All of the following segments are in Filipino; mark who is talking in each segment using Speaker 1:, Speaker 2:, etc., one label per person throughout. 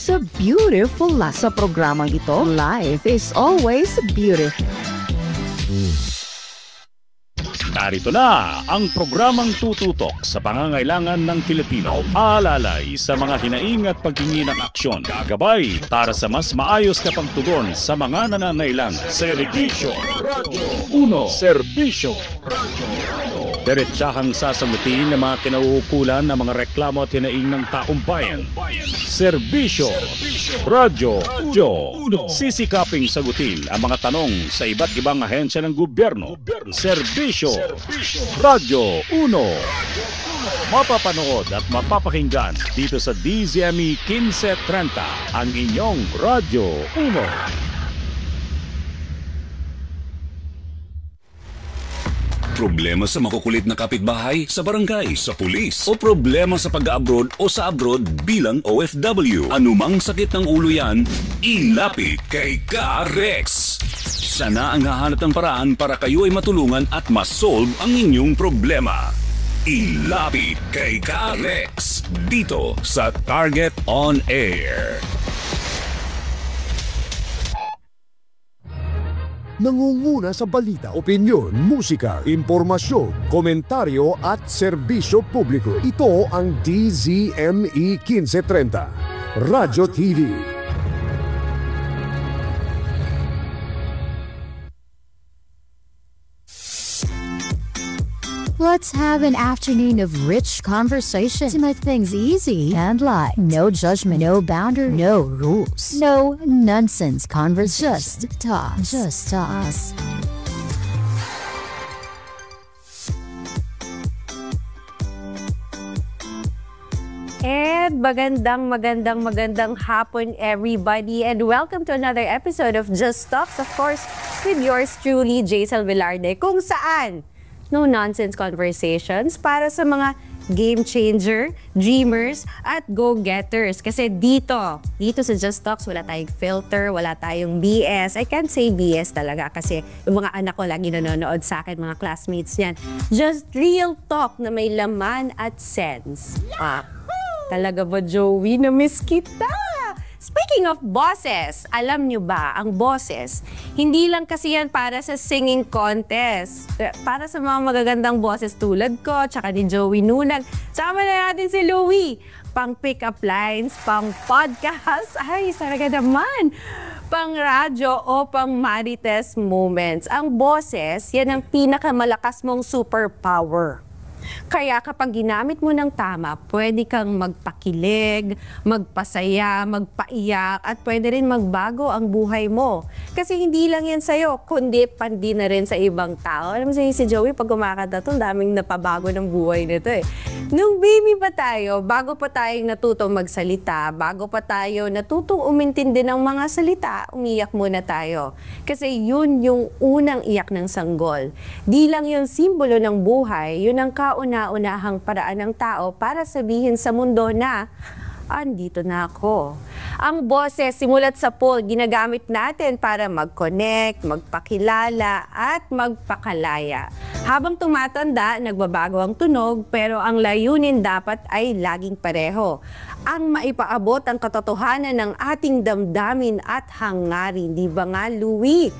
Speaker 1: always beautiful. Sa programang ito, life is always beautiful.
Speaker 2: Narito na ang programang tututok sa pangangailangan ng Pilipino. Alalay sa mga hinaing at paghingi ng aksyon. Gagabay para sa mas maayos na pagtugon sa mga nananailang. Serbisyo Radyo 1. Serbisyo Radyo 1. Diretsahang sasagutin ng mga kinauukulan ng mga reklamo at hinaing ng taong bayan. Serbisyo Radyo 1. Sisikaping sagutin ang mga tanong sa iba't ibang ahensya ng gobyerno. Serbisyo Radyo 1. Mapapanood at mapapakinggan dito sa DZME 1530, ang inyong Radyo 1.
Speaker 3: Problema sa makukulit na kapitbahay, sa barangay, sa pulis, o problema sa pag-abroad o sa abroad bilang OFW. Anumang sakit ng ulo yan, ilapit kay Ka-Rex. Siya na ang hahanap ng paraan para kayo ay matulungan at masolve ang inyong problema. Ilapit kay Ka-Rex dito sa Target On Air.
Speaker 4: Nangunguna sa balita, opinyon, musika, impormasyon, komentaryo at serbisyo publiko. Ito ang DZME 1530, Radyo TV.
Speaker 5: Let's have an afternoon of rich conversation to make things easy and light. No judgment, no boundary, no rules, no nonsense conversation. Just talk. Just us.
Speaker 6: And magandang hapon, everybody, and welcome to another episode of Just Talks, of course, with yours truly, Jaisal Velarde, kung saan no-nonsense conversations para sa mga game changer, dreamers, at go-getters. Kasi dito sa Just Talks, wala tayong filter, wala tayong BS. I can't say BS talaga kasi yung mga anak ko lagi nanonood sa akin, mga classmates niyan. Just real talk na may laman at sense. Talaga ba, Joey? Na-miss kita! Speaking of bosses, alam nyo ba, ang bosses, hindi lang kasi yan para sa singing contest. Para sa mga magagandang bosses tulad ko, tsaka ni Joey Nunag. Sama na natin si Louie. Pang pick-up lines, pang podcast, ay, talaga naman. Pang radyo o pang marites moments. Ang bosses, yan ang pinakamalakas mong superpower. Kaya kapag ginamit mo ng tama, pwede kang magpakilig, magpasaya, magpaiyak, at pwede rin magbago ang buhay mo. Kasi hindi lang yan sa'yo, kundi pandi na rin sa ibang tao. Alam mo si Joey, pag kumakanta ito, daming napabago ng buhay nito eh. Nung baby pa tayo, bago pa tayong natutong magsalita, bago pa tayo natutong umintindi ng mga salita, umiyak muna tayo. Kasi yun yung unang iyak ng sanggol. Di lang yung simbolo ng buhay, yun ang kauna-unahang paraan ng tao para sabihin sa mundo na, andito na ako. Ang boses, simulat sa pool, ginagamit natin para mag-connect, magpakilala, at magpakalaya. Habang tumatanda, nagbabago ang tunog, pero ang layunin dapat ay laging pareho. Ang maipaabot ang katotohanan ng ating damdamin at hangarin. Di ba nga, Louie?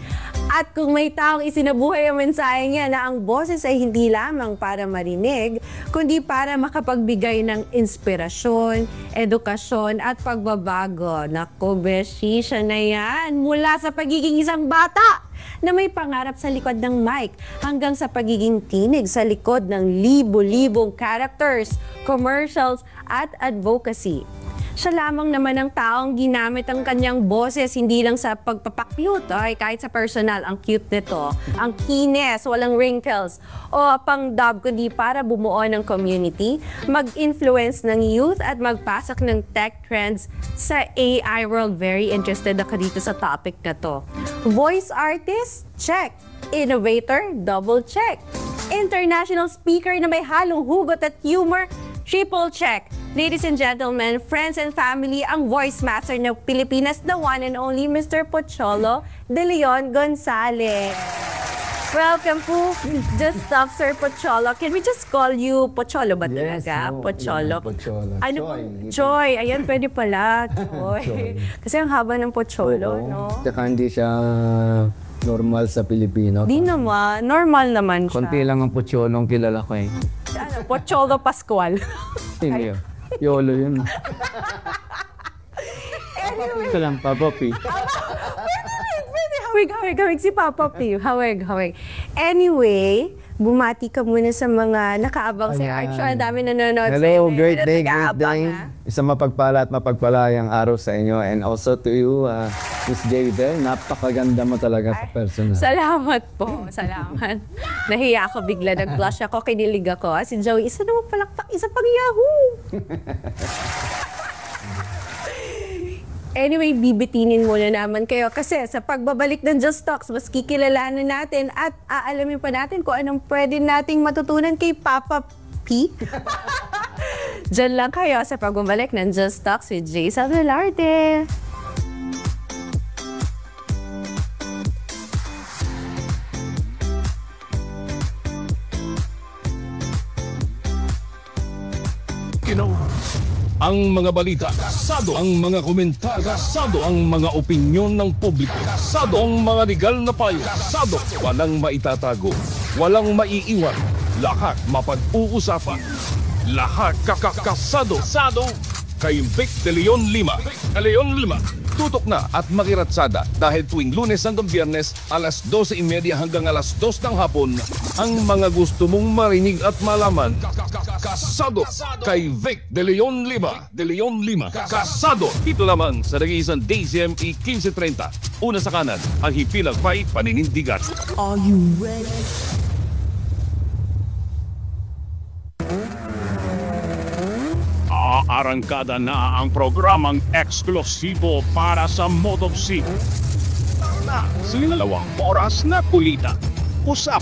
Speaker 6: At kung may taong isinabuhay ang mensahe niya na ang boses ay hindi lamang para marinig, kundi para makapagbigay ng inspirasyon, edukasyon at pagbabago. Naku, beshi, siya na yan. Mula sa pagiging isang bata na may pangarap sa likod ng mic hanggang sa pagiging tinig sa likod ng libo-libong characters, commercials at advocacy. Siya lamang naman ang taong ginamit ang kanyang boses hindi lang sa pagpapakyut, ay kahit sa personal, ang cute nito, ang kines, walang wrinkles, o pang-dub kundi para bumuo ng community, mag-influence ng youth at magpasok ng tech trends sa AI world. Very interested ako dito sa topic na to. Voice artist? Check. Innovator? Double check. International speaker na may halong hugot at humor? Triple check. Ladies and gentlemen, friends and family, ang voice master ng Pilipinas, the one and only Mr. Pocholo De Leon Gonzalez. Welcome po, Just Stop, Sir Pocholo. Can we just call you Pocholo ba
Speaker 7: Yes,
Speaker 6: talaga?
Speaker 7: no,
Speaker 6: Pocholo.
Speaker 7: Pocholo.
Speaker 6: Ano
Speaker 7: Choy.
Speaker 6: Choy. Ayan, pwede pala. Choy. Kasi ang haba ng Pocholo,
Speaker 7: Oo.
Speaker 6: no?
Speaker 7: Tsaka hindi siya normal sa Pilipino.
Speaker 6: Di naman. Normal naman siya.
Speaker 7: Konti lang ang Pocholo ang kilala ko eh.
Speaker 6: Ano, Pocholo Pascual.
Speaker 7: Hindi yun. Yolo yun. Ito lang, Papa P.
Speaker 6: Hawig si Papa P. Hawig. Anyway, bumati ka muna sa mga nakaabang sa
Speaker 7: Ayan.
Speaker 6: I'm sure ang dami nanonood sa
Speaker 7: Hello,
Speaker 6: inyo.
Speaker 7: great day, great
Speaker 6: Nag-aabang,
Speaker 7: day.
Speaker 6: ha?
Speaker 7: Isang mapagpala at mapagpalayang araw sa inyo. And also to you, Miss Jadel, napakaganda mo talaga sa personal.
Speaker 6: Salamat po. Salamat. Nahiya ako bigla. Nag-blush ako, kinilig ako. Si Joey, isa naman palakpak, isa pang Yahoo! Anyway, bibitinin muna naman kayo kasi sa pagbabalik ng Just Talks, mas kikilalanin natin at aalamin pa natin kung anong pwede nating matutunan kay Papa P. Diyan lang kayo sa pagbabalik ng Just Talks with Jaisal Velarde.
Speaker 3: Ang mga balita, kasado ang mga komentar, kasado ang mga opinyon ng publiko, kasado ang mga legal na payo, kasado, walang maitatago, walang maiiwan, lahat mapag-uusapan, lahat kasado, kay Vic De Leon Lima. Tutok na at makiratsada dahil tuwing Lunes hanggang Biyernes, alas 12:30 hanggang alas 2 ng hapon, ang mga gusto mong marinig at malaman. Kasado kay Vic De Leon Lima. Kasado dito lamang sa nag-iisang DZME 1530. Una sa kanan, ang hipilang may paninindigan.
Speaker 1: Are you ready?
Speaker 2: Arangkada na ang programang eksklusibo para sa Motovsip. Na sinalawang oras na kulita, usap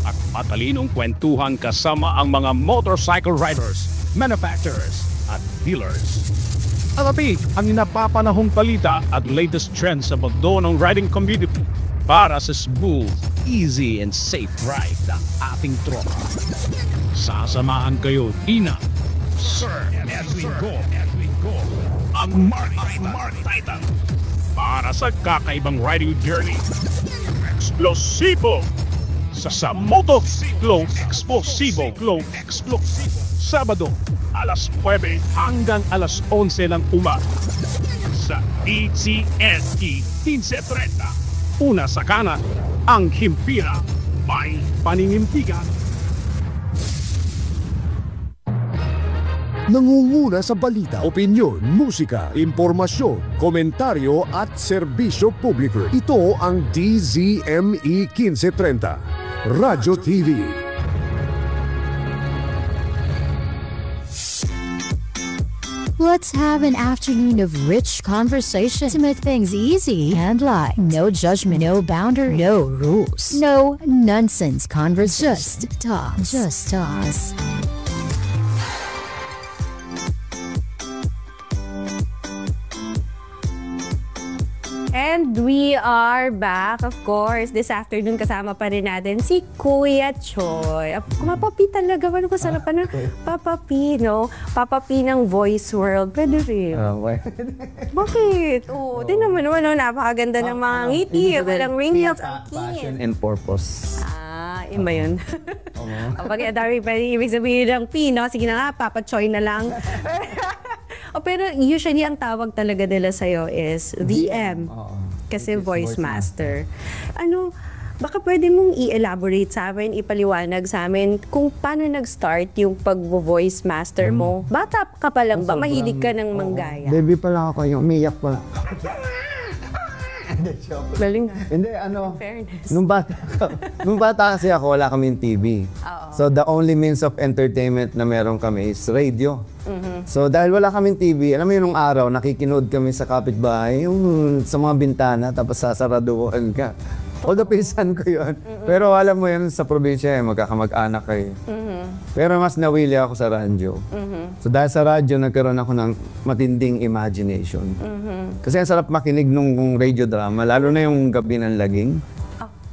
Speaker 2: at matalinong kwentuhan kasama ang mga motorcycle riders, manufacturers at dealers. Alapi ang napapanahong balita at latest trends sa mundo ng riding community para sa smooth, easy and safe ride ng ating tropa. Sasamahan kayo, Ina, Sir, as we go, ang Mark Titan para sa kakaibang riding journey. Explosivo sa Motociclo Explosivo Sabado, alas 9 hanggang alas 11 ng umaga sa DZME 1530. Una sa kanan, ang himpira may paninindigan.
Speaker 4: Nangunguna sa balita, opinyon, musika, impormasyon, komentaryo at serbisyo publiko. Ito ang DZME 1530, Radyo TV.
Speaker 5: Let's have an afternoon of rich conversation to make things easy and light. No judgment, no boundary, no rules, no nonsense conversation. Just talk. Just talk.
Speaker 6: And we are back, of course. This afternoon, kasama pa rin natin si Kuya Choy. Kumapapi talaga. Ano ko sana pa na? Papapi, no? Papapi ng Voice World. Pwede rin. Bakit? Oo. Tingnan mo naman, no? Napakaganda ng mga ngiti. Walang ringlets ang
Speaker 7: Passion
Speaker 6: kin.
Speaker 7: and purpose.
Speaker 6: Iba yun. Pag dami pa rin ibig sabihin ng P, no? Sige na nga, Papa Choy na lang. Pero usually ang tawag talaga nila sa'yo is VM. Kasi voice master. Baka pwede mong i-elaborate sa amin, ipaliwanag sa amin kung paano nag-start yung pag-voice master mo. Bata ka pa lang ba? Mahilig ka ng manggaya?
Speaker 7: Baby pa lang ako, yung umiyak pa lang.
Speaker 6: Galing.
Speaker 7: Hindi,
Speaker 6: Fairness.
Speaker 7: nung bata kasi ako, wala kaming TV. So the only means of entertainment na meron kami is radio. So dahil wala kaming TV, alam mo yun, nung araw, nakikinood kami sa kapitbahay, yung sa mga bintana, tapos sasaraduhan ka. Although pinsan ko yun. Pero alam mo yun, sa probinsya, magkakamag-anak kayo. Pero mas nawili ako sa radyo. So dahil sa radyo, nagkaroon ako ng matinding imagination. Kasi ang sarap makinig nung radio drama, lalo na yung Gabi ng Laging.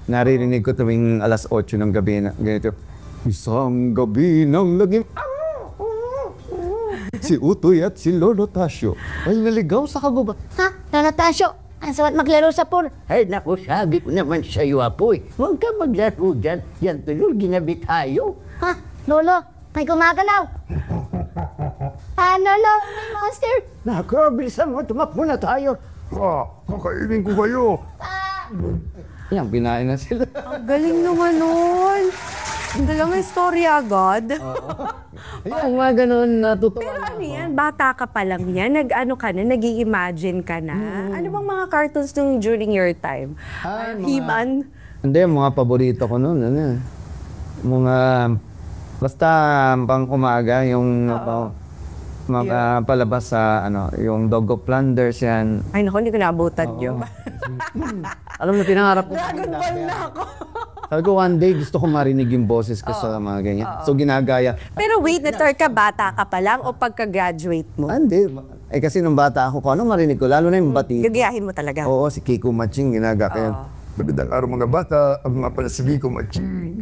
Speaker 7: naririnig ko tuwing alas 8 ng gabi na ganito. Isang gabi ng lagim. Si Utoy at si Lolo Tasyo ay naligaw sa kagubat.
Speaker 8: Ha? Lolo Tasyo, ang sabat maglaro sa pool. Ay, naku, sabi ko naman sa'yo, Apoy. Huwag ka maglaro dyan. Yan tuloy, ginabi tayo. Ha? Lolo, may gumagalaw. Ano, Lolo? May monster. Naku, bilisan mo, tumakbo na tayo.
Speaker 4: Kakainin ko kayo.
Speaker 7: Yan, pinain na sila.
Speaker 6: Ang galing naman nun. Ang galang istorya agad.
Speaker 7: Ayun, mga ganun, natutuwa
Speaker 6: Pero
Speaker 7: na
Speaker 6: ano
Speaker 7: ako.
Speaker 6: yan, bata ka pa lang yan, nag-ano ka na, nag-i-imagine ka na. Ano bang mga cartoons nung during your time?
Speaker 7: Ay, mga-
Speaker 6: He-Man?
Speaker 7: Hindi, mga paborito ko noon, ano, mga, basta pang umaga, yung mga palabas sa, yung Dog of Flanders yan.
Speaker 6: Ay naku, hindi ko naabutan yun.
Speaker 7: Alam mo, pinangarap ko.
Speaker 6: Dragon Ball na ako.
Speaker 7: Sabi ko, one day, gusto ko marinig yung boses ko sa mga ganyan. So, ginagaya.
Speaker 6: Pero wait, na-turn ka, bata ka pa lang o pagka-graduate mo?
Speaker 7: Hindi. Eh, kasi nung bata ako, kung ano marinig ko, lalo na yung bati.
Speaker 6: Gagayahin mo talaga?
Speaker 7: Oo, si Kiko Maching, ginagaya.
Speaker 4: Magandang araw mga bata, ang mga pala si Vico Maching.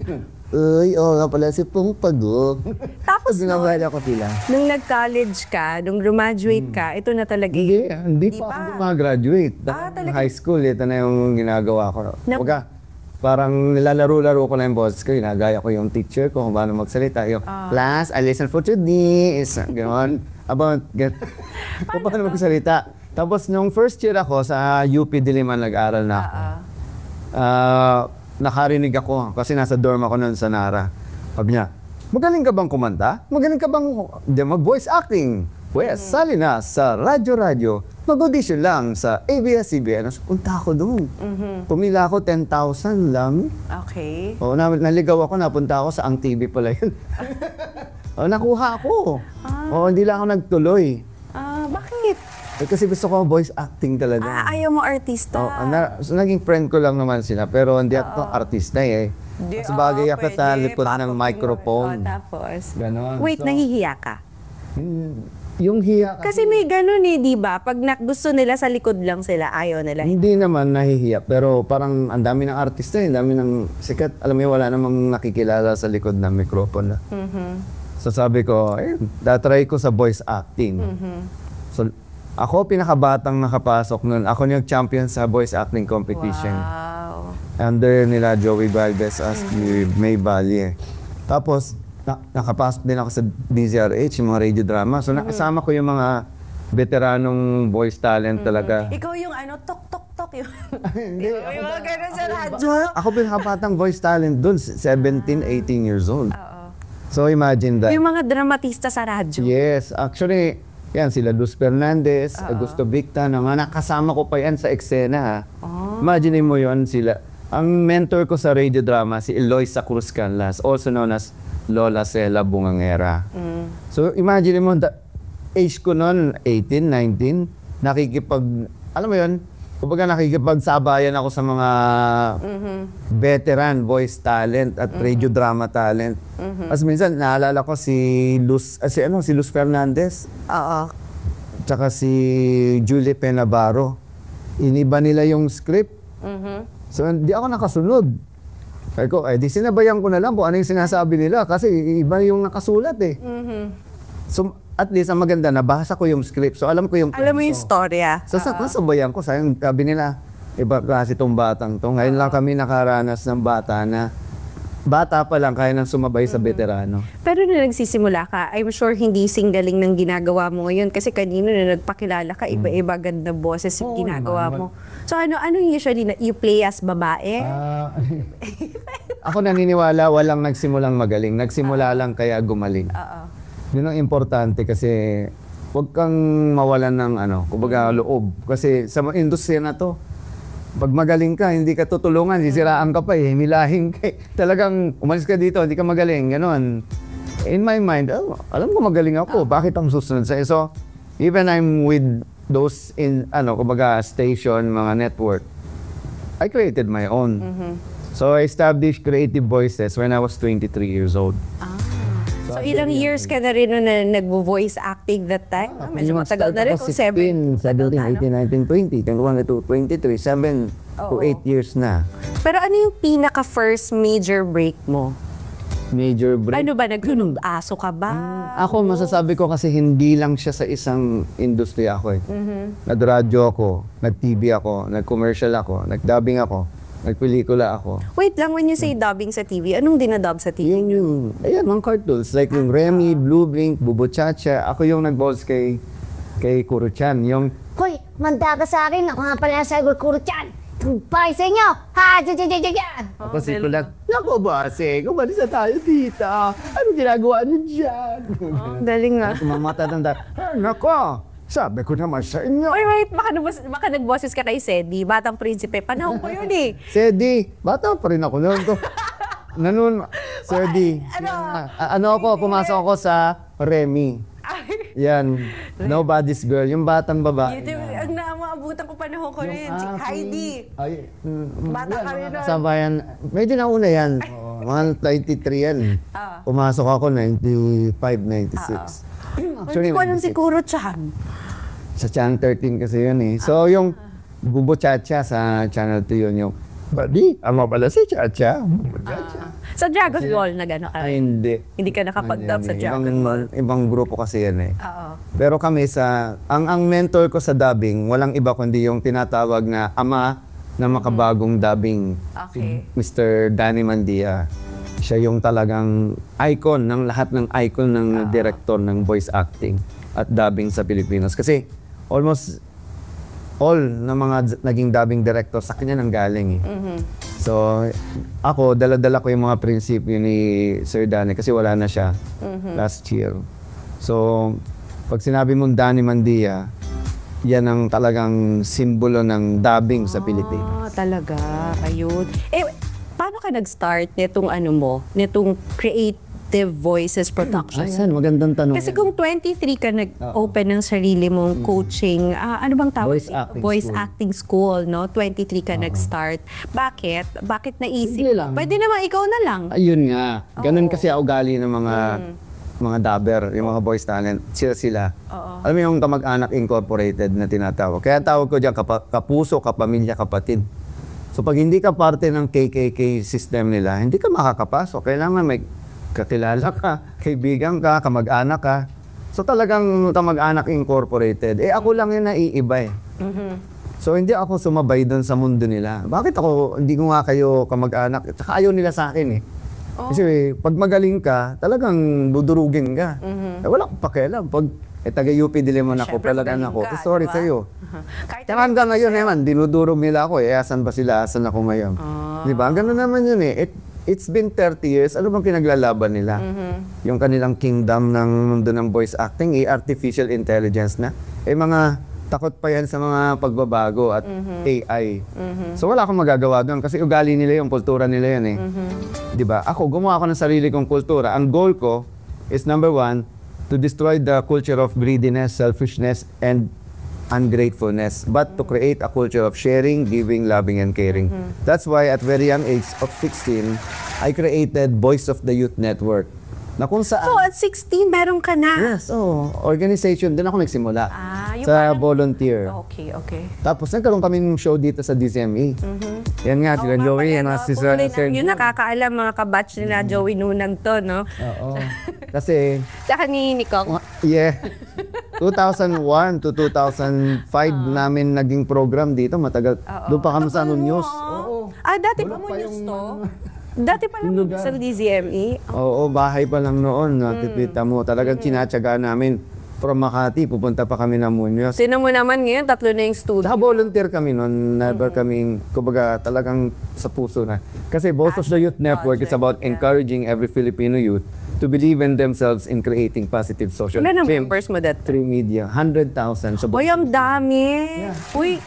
Speaker 7: Uy, nga pala si Pong Pagok.
Speaker 6: Tapos
Speaker 7: ginagaya ko sila.
Speaker 6: nung nag-college ka, nung graduate ka, ito na talaga
Speaker 7: Hindi pa ako gumagraduate.
Speaker 6: talaga?
Speaker 7: High school, ito na yung ginagawa ko.
Speaker 6: Na-
Speaker 7: Huwag parang nilalaro-laro ko na yung boses ko, ginagaya ko yung teacher ko kung paano magsalita. Yung, class, I listen for today. Ganon. About, kung paano magsalita. Tapos, nung first year ako sa UP Diliman, nag-aral na ako. Nakarinig ako kasi nasa dorm ako noon sa Nara. Sabi niya, magaling ka bang kumanta? Magaling ka bang mag-voice acting? Well, sali na sa radyo-radyo. Mag-audition lang sa ABS-CBN. Punta ako doon. Pumila ako 10,000 lang.
Speaker 6: Okay.
Speaker 7: O, naligaw ako, napunta ako sa Ang TV pala yun. Nakuha ako. Hindi lang ako nagtuloy.
Speaker 6: Bakit?
Speaker 7: Kasi gusto ko voice acting talaga.
Speaker 6: Ayaw mo artista?
Speaker 7: So, naging friend ko lang naman sila, pero hindi ako artista eh. Mas bagay ako sa likod ng microphone.
Speaker 6: Tapos?
Speaker 7: Ganon.
Speaker 6: Wait,
Speaker 7: So,
Speaker 6: nahihiya ka?
Speaker 7: Yung hiya
Speaker 6: Kasi may ganun di ba? Pag gusto nila sa likod lang sila, ayaw nila.
Speaker 7: hindi naman nahihiya, pero parang ang dami ng artista, ang dami ng sikat. Alam mo, wala namang nakikilala sa likod ng microphone. So sabi ko, datry ko sa voice acting. So, ako pinakabatang nakapasok nun. Ako yung champion sa voice acting competition.
Speaker 6: Wow.
Speaker 7: Under nila Joey Valdez as May Valle. Tapos, nakapasok din ako sa DZRH, yung mga radio drama. So, nakasama ko yung mga veteranong voice talent talaga.
Speaker 6: Ikaw yung tok-tok-tok yun.
Speaker 7: Hindi.
Speaker 6: Yung mga ganun sa radyo.
Speaker 7: Ako pinakabatang voice talent dun, 17, 18 years old. So, imagine that.
Speaker 6: Yung mga dramatista sa radyo.
Speaker 7: Yes, actually, yan, sila Luz Fernandez, Augusto Victa, na mga nakasama ko pa yan sa eksena. Imagine mo yon sila. Ang mentor ko sa radio drama, si Eloisa Cruz Canlas, also known as Lola Cela Bungangera. So imagine mo, age ko noon, 18, 19, alam mo yun, kumbaga nakikipagsabayan ako sa mga veteran voice talent at radio drama talent. As minsan, naalala ko si Luz Fernandez.
Speaker 6: Oo.
Speaker 7: Tsaka si Julie Penabaro. Iniba nila yung script. So, hindi ako nakasunod. Kaya ko, di sinabayan ko na lang kung ano yung sinasabi nila kasi iba yung nakasulat eh. So, at least, ang maganda, nabasa ko yung script. So, alam ko yung...
Speaker 6: Alam mo yung storya.
Speaker 7: So, nasabayan ko. Sayang, sabi nila, iba klase itong batang to. Ngayon lang kami nakaranas ng bata na bata pa lang kaya nang sumabay sa veterano.
Speaker 6: Pero nung nagsisimula ka, I'm sure hindi singgaling ng ginagawa mo ngayon kasi kanino na nagpakilala ka, iba-iba ganda boses yung ginagawa mo. So ano usually you play as babae?
Speaker 7: Ako naniniwala, walang nagsimulang magaling. Nagsimula lang kaya gumaling. Yun ang importante kasi huwag kang mawalan ng kumbaga loob. Kasi sa industriya na to, pag magaling ka, hindi ka tutulungan, sisiraan ka pa himilahin ka. Talagang umalis ka dito, hindi ka magaling, gano'n. In my mind, alam ko magaling ako, bakit ang susunod sa'yo? So, even I'm with those kumbaga station, mga network, I created my own. So, I established Creative Voices when I was 23 years old. So,
Speaker 6: So ilang years ka na rin na nag-voice acting that time? Medyo matagal na rin kung 7.
Speaker 7: 17, 18, 19, 20, 21 to 23, 7 to 8 years na.
Speaker 6: Pero ano yung pinaka-first major break mo?
Speaker 7: Major break.
Speaker 6: Ano ba? Nag-aso ka ba?
Speaker 7: Ako, masasabi ko kasi hindi lang siya sa isang industry ako eh. Nag-radyo ako, nag-TV ako, nag-commercial ako, nag-dubbing ako, nag-pelikula ako.
Speaker 6: Wait lang, when you say dubbing sa TV, anong dinadub sa TV?
Speaker 7: Ayan, mga cartoons. Like yung Remy, Blue Blink, Bubo Chacha. Ako yung nag-balls kay Kuro-chan. Yung,
Speaker 8: Hoy, manda ka sa akin. Ako nga pala sa Kuro-chan. Bye sa inyo! Ha! Diyan!
Speaker 7: ako si Kulat. Naku, base, kumalis na tayo dito. Ano ginagawa niyo dyan?
Speaker 6: Daling nga.
Speaker 7: Kumamata ng
Speaker 4: Nako, sabi ko naman sa inyo.
Speaker 6: Wait, baka nagboses ka kay Sedi, Batang Prinsipe. Panahon ko yun eh.
Speaker 7: Sedi, bata pa rin ako noon. Nanon, Sedi. Ano ako, pumasok ako sa Remy. Yan, Nobody's Girl. Yung batang babae.
Speaker 6: Ang naaabutan ko panahon ko rin, si Heidi.
Speaker 7: Ay,
Speaker 6: Bata ka rin nun.
Speaker 7: Sabayan, medyo nauna yan. Mga 93 yan. Pumasok ako 95, 96.
Speaker 6: Hindi ko alam si Kuro-chan.
Speaker 7: Sa Channel 13 kasi yun eh. So yung Bubo Chacha sa Channel 2 yun yung
Speaker 4: Badi, ama pala si Chacha.
Speaker 6: Sa Dragon Ball na gano'n ka.
Speaker 7: ay hindi.
Speaker 6: Hindi ka nakapag-dub sa Dragon Ball.
Speaker 7: Ibang grupo kasi yan eh.
Speaker 6: Oo.
Speaker 7: Pero kami ang mentor ko sa dubbing, walang iba kundi yung tinatawag na ama na makabagong dubbing.
Speaker 6: Okay.
Speaker 7: Mr. Danny Mandia. Siya yung talagang icon ng lahat ng icon ng director ng voice acting at dubbing sa Pilipinas. Kasi almost all ng mga naging dubbing director sa kanya nang galing eh. So, ako, dala-dala ko yung mga prinsipyo ni Sir Danny kasi wala na siya last year. So, pag sinabi mong Danny Mandia, yan ang talagang simbolo ng dubbing sa Pilipinas.
Speaker 6: Talaga. Ayun. Paano ka nag-start nitong nitong creative voices production?
Speaker 7: Ayan, magandang tanong.
Speaker 6: Kasi kung 23 ka nag-open ng sarili mong coaching, ano bang tawag?
Speaker 7: Voice
Speaker 6: acting school, no? 23 ka nag-start. Bakit? Bakit naisip?
Speaker 7: Hindi lang.
Speaker 6: Pwede naman ikaw na lang.
Speaker 7: Ayun nga. Ganun kasi ang ugali ng mga dubber, yung mga voice talent. Sila. Alam mo yung Kamag-anak Incorporated na tinatawag. Kaya tawag ko diyan kapuso, kapamilya, kapatid. So pag hindi ka parte ng KKK system nila, hindi ka makakapasok. Kailangan may kakilala ka, kaibigan ka, kamag-anak ka. So talagang Kamag-anak Incorporated. Ako lang yung naiiba eh. So hindi ako sumabay doon sa mundo nila. Bakit ako, hindi ko nga kayo kamag-anak? Tsaka ayaw nila sa akin eh. Kasi pag magaling ka, talagang dudurugin ka. Wala akong pakialam. Pag taga-UP Diliman ako, talagang ako. Sorry sa'yo. Tsaka hanggang ngayon naman, dinudurog nila ako eh. Asan ba sila? Asan ako ngayon? Diba? Ganun naman yun eh. It's been 30 years. Ano bang pinaglalaban nila? Yung kanilang kingdom ng mundo ng voice acting, artificial intelligence na. Mga takot pa yan sa mga pagbabago at AI. So wala akong magagawa doon kasi ugali nila yung kultura nila yan eh. Diba? Ako, gumawa ako ng sarili kong kultura. Ang goal ko is number 1, to destroy the culture of greediness, selfishness, and ungratefulness, but to create a culture of sharing, giving, loving, and caring. That's why at very young age of 16, I created Voice of the Youth Network. Na kung saan...
Speaker 6: So at 16, meron ka na?
Speaker 7: Yes, organization. Doon ako nagsimula.
Speaker 6: Yung
Speaker 7: sa volunteer.
Speaker 6: Okay.
Speaker 7: Tapos nagkaroon kami ng show dito sa DCME. Yan nga, sila Joey, yan si Sir.
Speaker 6: Yun nakakaalam mga kabatch nila Joey Nunang to, no?
Speaker 7: Oo. Kasi...
Speaker 6: Tsaka ni Nicole.
Speaker 7: Yeah. 2001 to 2005 namin naging program dito. Matagal. Doon pa kami sa News.
Speaker 6: Dati pa mo News to? Dati pa lang sa DZME?
Speaker 7: Oo, bahay pa lang noon. Nakikita mo. Talagang tinatsaga namin. From Makati, pupunta pa kami ng Muñoz.
Speaker 6: Sino mo naman ngayon? 3 na yung studio.
Speaker 7: Volunteer kami noon. Never kaming, kumbaga, talagang sa puso na. Kasi Voice of the Youth Network is about encouraging every Filipino youth to believe in themselves in creating positive social
Speaker 6: change. Ilan ang
Speaker 7: change.
Speaker 6: members mo dati?
Speaker 7: Through media. 100,000.
Speaker 6: Uy, ang dami. Uy,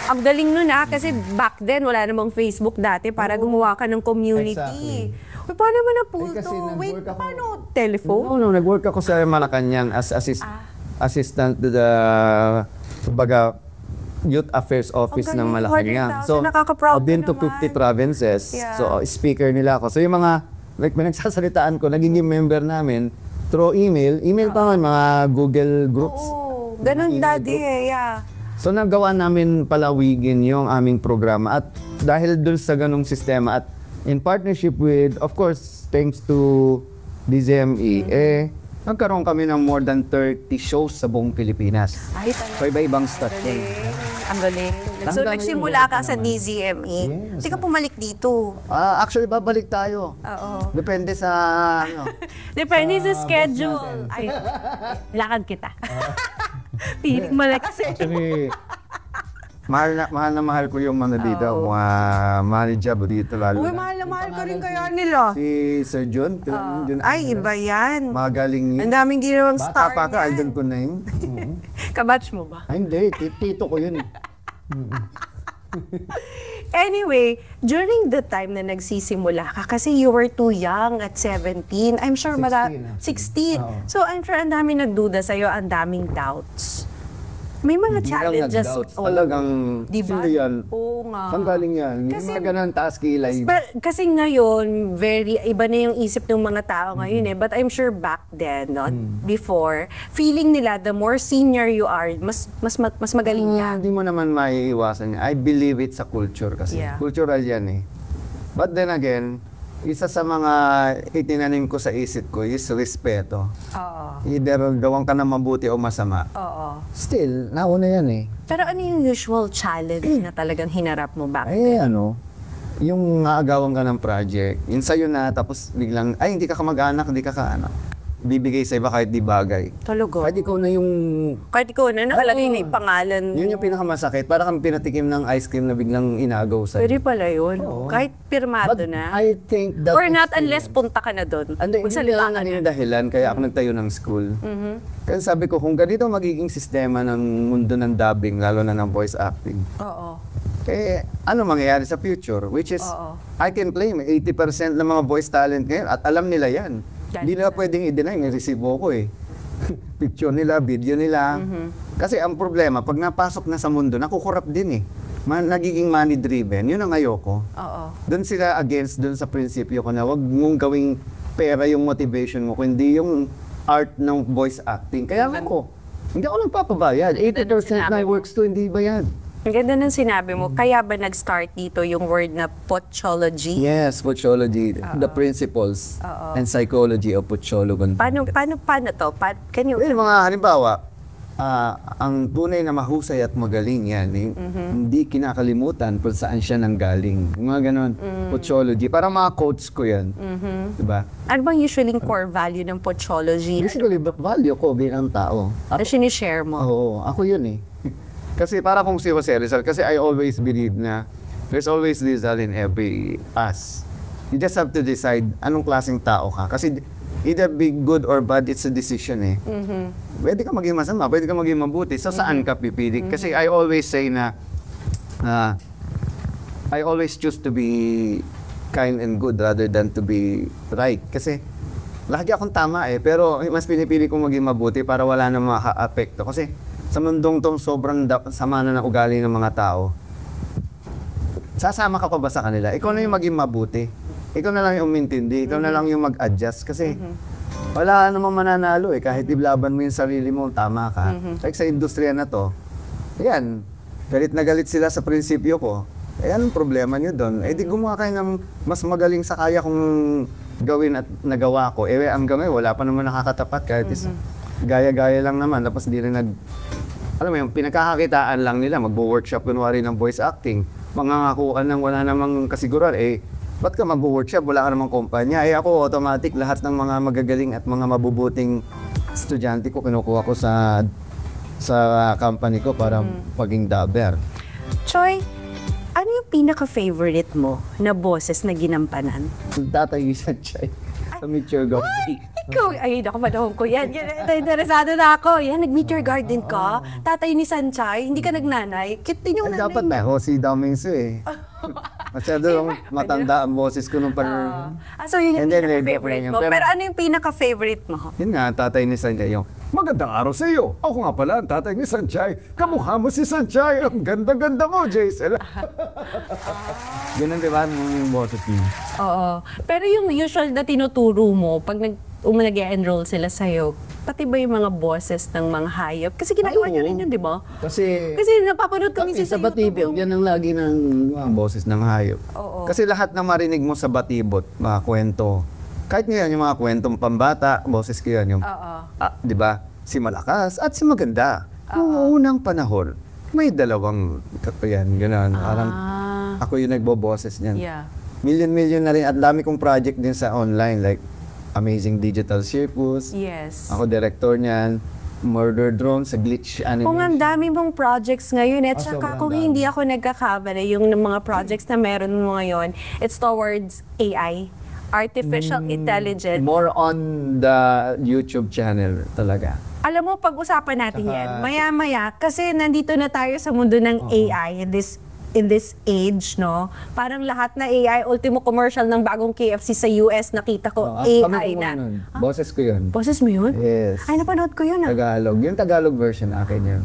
Speaker 6: ang galing nun kasi back then wala namang Facebook dati para gumawa ka ng community.
Speaker 7: Exactly.
Speaker 6: Uy, paano mo na-pull
Speaker 7: kasi
Speaker 6: to? Wait,
Speaker 7: nag-work ako-
Speaker 6: paano? Telephone?
Speaker 7: No, nag-work ako sa Malacanang as assistant to the, kumbaga, Youth Affairs Office
Speaker 6: Ang
Speaker 7: ng
Speaker 6: galing,
Speaker 7: Malacanang.
Speaker 6: 100,000, nakaka-proud
Speaker 7: I've been to
Speaker 6: naman.
Speaker 7: 50 provinces.
Speaker 6: Yeah.
Speaker 7: So, speaker nila ako. So, yung mga like pinagsasalitaan ko, naging member namin through email pa man, mga Google Groups.
Speaker 6: Oo, ganun daddy yeah.
Speaker 7: So nagawa namin palawigin yung aming programa at dahil dun sa ganung sistema at in partnership with, of course, thanks to DZME, nagkaroon kami ng more than 30 shows sa buong Pilipinas.
Speaker 6: Ay, talaga.
Speaker 7: So iba-ibang station.
Speaker 6: Ang galing. So, nagsimula ka sa DZME. Hindi ka pumalik dito.
Speaker 7: Actually, babalik tayo.
Speaker 6: Oo.
Speaker 7: Depende sa, ano.
Speaker 6: Depende sa schedule. Ay, lakad kita. Piling malaki.
Speaker 7: Actually, mahal ko yung mga dito, mga manager dito lalo.
Speaker 6: Uy, mahal na mahal ka rin kaya nila.
Speaker 7: Si Sir John.
Speaker 6: Ay, iba yan.
Speaker 7: Magaling yun.
Speaker 6: Ang daming ginawang star
Speaker 7: Bata pa ka,
Speaker 6: niyan.
Speaker 7: idol ko na yun.
Speaker 6: Kabatch mo ba?
Speaker 7: Ay, hindi. Tito ko yun.
Speaker 6: Anyway, during the time na nagsisimula ka, kasi you were too young at 17, I'm sure 16. So I'm sure ang daming nagduda sa'yo, ang daming doubts. May mga challenges.
Speaker 7: Talagang,
Speaker 6: diba?
Speaker 7: sino yan?
Speaker 6: Oo nga.
Speaker 7: Saan galing yan? Kasi, yung mga ganun, taas kilay.
Speaker 6: Kasi ngayon, iba na yung isip ng mga tao ngayon eh. But I'm sure back then, before, feeling nila, the more senior you are, mas magaling ka.
Speaker 7: Hindi mo naman maiiwasan yan. I believe it's a culture kasi.
Speaker 6: Yeah.
Speaker 7: Cultural yan eh. But then again, isa sa mga itinanim ko sa isip ko is respeto.
Speaker 6: Oo.
Speaker 7: Either gawin ka na mabuti o masama.
Speaker 6: Oo.
Speaker 7: Still, nauna yan eh.
Speaker 6: Pero ano yung usual challenge na talagang hinarap mo back
Speaker 7: Eh
Speaker 6: then?
Speaker 7: yung naagawan ka ng project, yun sa'yo na, tapos biglang, ay hindi ka kamag-anak, hindi ka kaanak. Bibigay sa iba kahit di bagay.
Speaker 6: Talaga?
Speaker 7: Kahit ikaw na yung...
Speaker 6: Kahit ikaw na nakalagay na yung pangalan mo.
Speaker 7: Yun yung pinakamasakit. Para kang pinatikim ng ice cream na biglang inagaw sa'yo.
Speaker 6: Pwede pala yun. Kahit pirmado
Speaker 7: But
Speaker 6: na.
Speaker 7: I think that...
Speaker 6: Or not unless punta ka na doon.
Speaker 7: Hindi lang yung dahilan kaya ako nagtayo ng school. Kasi sabi ko, kung ganito magiging sistema ng mundo ng dubbing, lalo na ng voice acting,
Speaker 6: Oo.
Speaker 7: eh, ano mangyayari sa future? Which is, I can claim 80% ng mga voice talent ngayon at alam nila yan. Hindi nila pwedeng i-deny, may resibo ko eh. Picture nila, video nila. Kasi ang problema, pag napasok na sa mundo, nakukurap din eh. Nagiging money-driven, yun ang ayoko.
Speaker 6: Oo.
Speaker 7: Doon sila against doon sa prinsipyo ko na wag mong gawing pera yung motivation mo, kundi yung art ng voice acting. Kaya ako, hindi ako nagpapabayad. 80% na works to, hindi bayad.
Speaker 6: Ang ganda ng sinabi mo, kaya ba nag-start dito yung word na pochology?
Speaker 7: Yes, Pochology, the principles and psychology of Pochology.
Speaker 6: Paano to? Can you...
Speaker 7: Well, mga halimbawa, ang tunay na mahusay at magaling yan, hindi kinakalimutan kung saan siya nanggaling. Yung mga ganon, Pochology. Parang mga quotes ko yan. Diba?
Speaker 6: Ano bang usually core value ng pochology?
Speaker 7: Basically, value ko bilang tao.
Speaker 6: Na sinishare mo?
Speaker 7: Oo, ako yun eh. Kasi para kung si Jose Rizal, kasi I always believe na there's always Rizal in every us. You just have to decide anong klaseng tao ka. Kasi either be good or bad, it's a decision eh. Pwede ka maging masama, pwede ka maging mabuti. So saan ka pipili? Kasi I always say na I always choose to be kind and good rather than to be right. Kasi lagi akong tama eh, pero mas pinipili kong maging mabuti para wala na maka-apekto. Kasi sa mundong tong sobrang sama na ng ugali ng mga tao, sasama ka pa ba sa kanila? Ikaw na yung maging mabuti. Ikaw na lang yung umintindi. Ikaw na lang yung mag-adjust. Kasi wala namang mananalo eh. Kahit iblaban mo yung sarili mo, tama ka. Like sa industriya na to, yan, galit na galit sila sa prinsipyo ko. Eh, anong problema nyo doon? Eh, di gumawa kayo ng mas magaling sa kaya kong gawin at nagawa ko. Eh, hanggang ngayon, wala pa naman nakakatapat kahit gaya-gaya lang naman. Tapos di rin alam mo yung pinagkakakitaan lang nila, magbo-workshop kunwari ng voice acting. Mangangakuan ng wala namang kasiguran. Eh, ba't ka mag-workshop? Wala ka namang kumpanya. Eh, ako automatic, lahat ng mga magagaling at mga mabubuting estudyante ko, kinukuha ko sa company ko para paging dubber.
Speaker 6: Choy, ano yung pinaka-favorite mo na boses na ginampanan?
Speaker 7: Tatay Sanchay sa Meet Your Garden.
Speaker 6: Ikaw, ay, naku, panahon ko yan. Interesado na ako. Yan, nag-Meet Your Garden ka. Tatay ni Sanchay, hindi ka nagnanay. Kit din yung nanay.
Speaker 7: Dapat na ako, si Damingsu eh. Masyado lang matanda ang boses ko nung
Speaker 6: so yun yung
Speaker 7: And then,
Speaker 6: pinaka-favorite mo.
Speaker 7: pero-
Speaker 6: Pero ano yung pinaka-favorite mo?
Speaker 7: Yun nga, tatay ni Sanchay, yung
Speaker 9: Magandang araw sa iyo. Ako nga pala ang tatay ni Sanchay. Kamukha mo si Sanchay. Ang ganda-ganda mo, Jaisel.
Speaker 7: Ganun, di ba? Yung boses niya.
Speaker 6: Oo. Pero yung usual na tinuturo mo, pag nag-enroll sila sa'yo, pati ba yung mga boses ng mga hayop? Kasi ginagawa niyo rin yun, di ba?
Speaker 7: Kasi
Speaker 6: napapanood kami sa
Speaker 7: batibot, yan ang lagi ng mga boses ng hayop.
Speaker 6: Oo.
Speaker 7: Kasi lahat ng marinig mo sa batibot, mga kwento, kahit ngayon yung mga kwentong pambata, boses ko yan yung, di ba? Si Malakas at si Maganda. Noong unang panahon, may dalawang yan, gano'n. Parang ako yung nagboboses niyan.
Speaker 6: Yeah.
Speaker 7: Million na rin. At dami kong project din sa online, like Amazing Digital Circus.
Speaker 6: Yes.
Speaker 7: Ako director niyan. Murder Drone sa Glitch Animation.
Speaker 6: Kung ang dami mong projects ngayon, at
Speaker 7: sobrang
Speaker 6: saka kung
Speaker 7: dami.
Speaker 6: hindi ako nagkakamali, yung mga projects na meron mo ngayon, it's towards AI, artificial intelligence.
Speaker 7: More on the YouTube channel talaga.
Speaker 6: Alam mo, pag-usapan natin yan, maya-maya, kasi nandito na tayo sa mundo ng AI in this age, no? Parang lahat na AI, ultimo commercial ng bagong KFC sa US, nakita ko, AI na.
Speaker 7: Boses ko yun.
Speaker 6: Boses mo yun?
Speaker 7: Yes.
Speaker 6: Ay, napanood ko yun,
Speaker 7: Tagalog. Yung Tagalog version akin yun.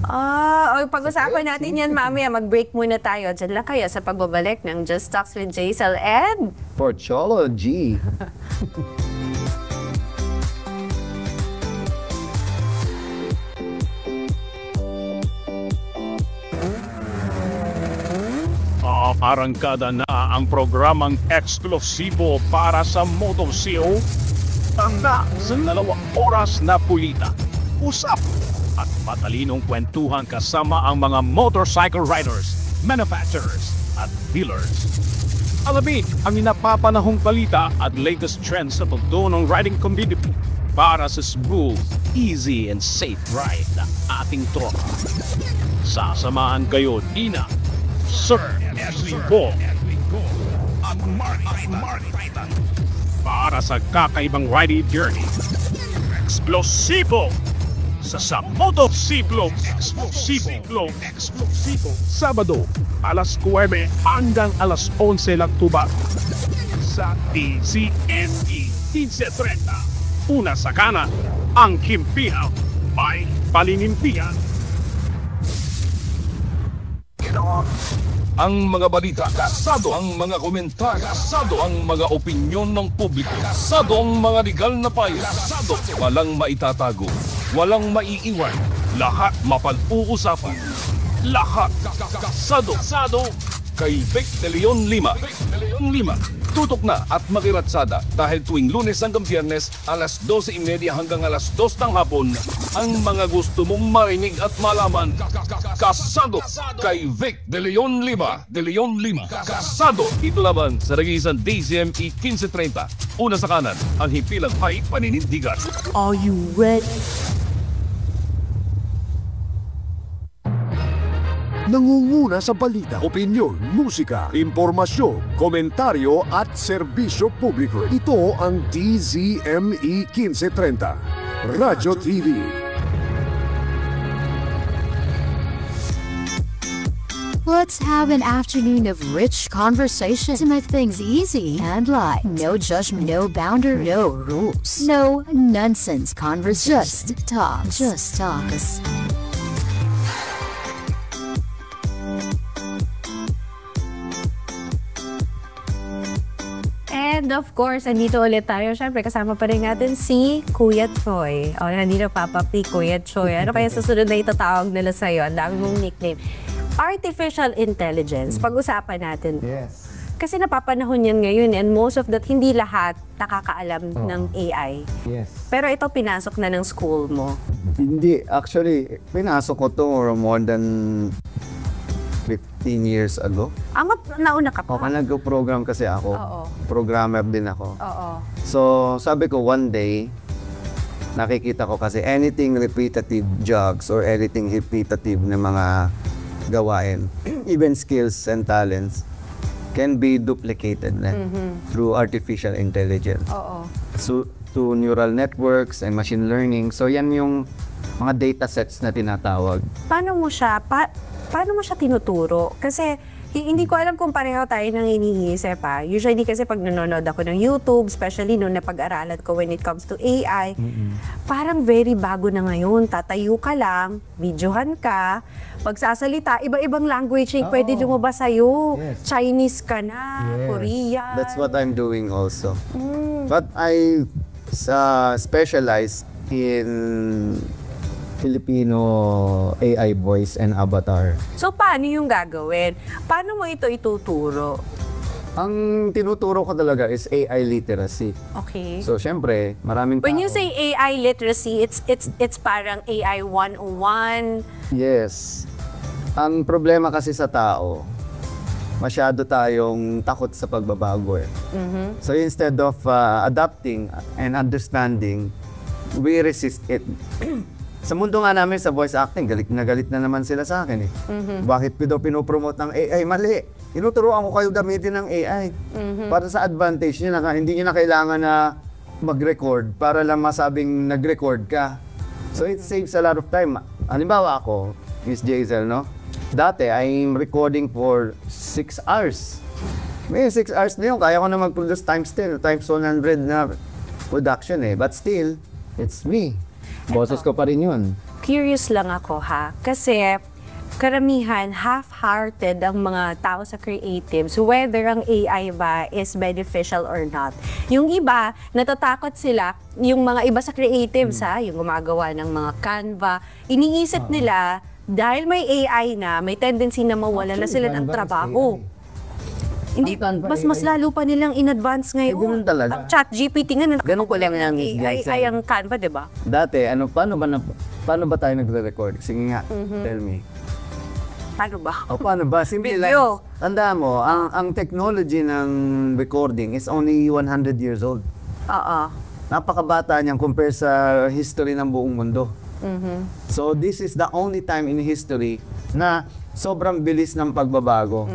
Speaker 6: Pag-usapan natin yan mamaya, mag-break muna tayo. Diyan lang kayo sa pagbabalik ng Just Talks with Jaisel and
Speaker 7: Porcholo G.
Speaker 2: Arangkada na ang programang eksklusibo para sa Motosio. Tanda sa 2 oras na pulita, usap at matalinong kwentuhan kasama ang mga motorcycle riders, manufacturers at dealers. Alamin ang napapanahong balita at latest trends sa mundo ng riding community para sa smooth, easy and safe ride na ating tropa. Sasamahan kayo Nina, Sir Edwin Bo at Mark Titan para sa kakaibang riding journey. Explosivo sa Motosiplo Explosivo Sabado alas 9 hanggang alas 11 lang tuba sa DCME 1530. Una sa kanan ang Kimpihaw may Palinimpihan. Ang mga balita, kasado ang mga komentaryo, kasado ang mga opinyon ng publiko, kasado ang mga legal na payo, kasado walang maitatago, walang maiiwan, lahat mapag-uusapan, lahat kasado kay Vic De Leon Lima. Tutok na at makiratsada dahil tuwing Lunes hanggang Biyernes alas 12:30 hanggang alas 2 ng hapon ang mga gusto mong marinig at malaman. Kasado kay Vic De Leon Lima. Kasado ito laban sa Regisan DCME 1530. Una sa kanan ang himpilang may paninindigan.
Speaker 1: Are you ready?
Speaker 9: Nangunguna sa balita, opinyon, musika, impormasyon, komentaryo at serbisyo publiko. Ito ang DZME 1530, Radyo TV.
Speaker 5: Let's have an afternoon of rich conversation to make things easy and light. No judgment, no boundary, no rules, no nonsense conversation. Just talk. Just talk.
Speaker 6: And of course, andito ulit tayo. Siyempre, kasama pa rin natin si Kuya Choy. Nandito papapi, Kuya Choy. Ano kaya susunod na itatawag nila sa'yo? Ang dami mong nickname. Artificial intelligence. Pag-usapan natin.
Speaker 7: Yes.
Speaker 6: Kasi napapanahon yan ngayon and most of that, hindi lahat nakakaalam ng AI.
Speaker 7: Yes.
Speaker 6: Pero ito, pinasok na ng school mo.
Speaker 7: Hindi. Actually, pinasok ko to more than 15 years ago.
Speaker 6: Nauna ka pa?
Speaker 7: Nag-program kasi ako.
Speaker 6: Oo.
Speaker 7: Programmer din ako.
Speaker 6: Oo.
Speaker 7: So, sabi ko one day, nakikita ko kasi anything repetitive jobs or anything repetitive na mga gawain, even skills and talents, can be duplicated through artificial intelligence.
Speaker 6: Oo.
Speaker 7: So, to neural networks and machine learning. So, yan yung mga data sets na tinatawag.
Speaker 6: Paano mo siya tinuturo? Kasi Hindi ko alam kung pareho tayo nang iniisip ha. Usually kasi pag nanonood ako ng YouTube, especially nung napag-aralan ko when it comes to AI, parang very bago na ngayon. Tatayo ka lang, videohan ka, pagsasalita, iba-ibang language yung pwede lumabas sa'yo.
Speaker 7: Yes.
Speaker 6: Chinese ka na,
Speaker 7: Yes.
Speaker 6: Korean.
Speaker 7: That's what I'm doing also. But I specialize in Filipino AI voice and avatar.
Speaker 6: So paano yung gagawin? Paano mo ito ituturo?
Speaker 7: Ang tinuturo ko talaga is AI literacy.
Speaker 6: Okay.
Speaker 7: So, syempre, maraming
Speaker 6: When
Speaker 7: tao.
Speaker 6: you say AI literacy, it's parang AI 101.
Speaker 7: Yes. Ang problema kasi sa tao, masyado tayong takot sa pagbabago eh. So instead of adapting and understanding, we resist it. Sa mundo nga namin sa voice acting, galit na naman sila sa akin eh. Bakit ko daw pinopromote ng AI? Mali. Tinuturuan ko kayo gamitin ng AI. Para sa advantage niya, hindi niya na kailangan na mag-record para lang masabing nag-record ka. So it saves a lot of time. Halimbawa ako, Miss Jaisel, no? Dati, I'm recording for 6 hours. May 6 hours na yun, kaya ko na mag-produce times 10, times 100 na production eh. But still, it's me. Boses ko pa rin yun.
Speaker 6: Curious lang ako ha, kasi karamihan half-hearted ang mga tao sa creatives, whether ang AI ba is beneficial or not. Yung iba, natatakot sila, yung mga iba sa creatives ha, yung gumagawa ng mga Canva, iniisip nila, dahil may AI na, may tendency na mawala na sila ng trabaho. Hindi, mas lalo pa nilang in-advance ngayon.
Speaker 7: ganun talaga.
Speaker 6: Ang chat GPT nga,
Speaker 8: Ganun ko lang lang,
Speaker 6: AI
Speaker 8: guys.
Speaker 6: ay ang Canva, di ba?
Speaker 7: Dati, paano ba tayo nagre-record? Sige nga, tell me.
Speaker 6: Paano ba?
Speaker 7: O paano ba? Simple lang.
Speaker 6: Video.
Speaker 7: Tanda mo, ang technology ng recording is only 100 years old.
Speaker 6: Oo.
Speaker 7: Napakabata niyang compare sa history ng buong mundo. So this is the only time in history na sobrang bilis ng pagbabago.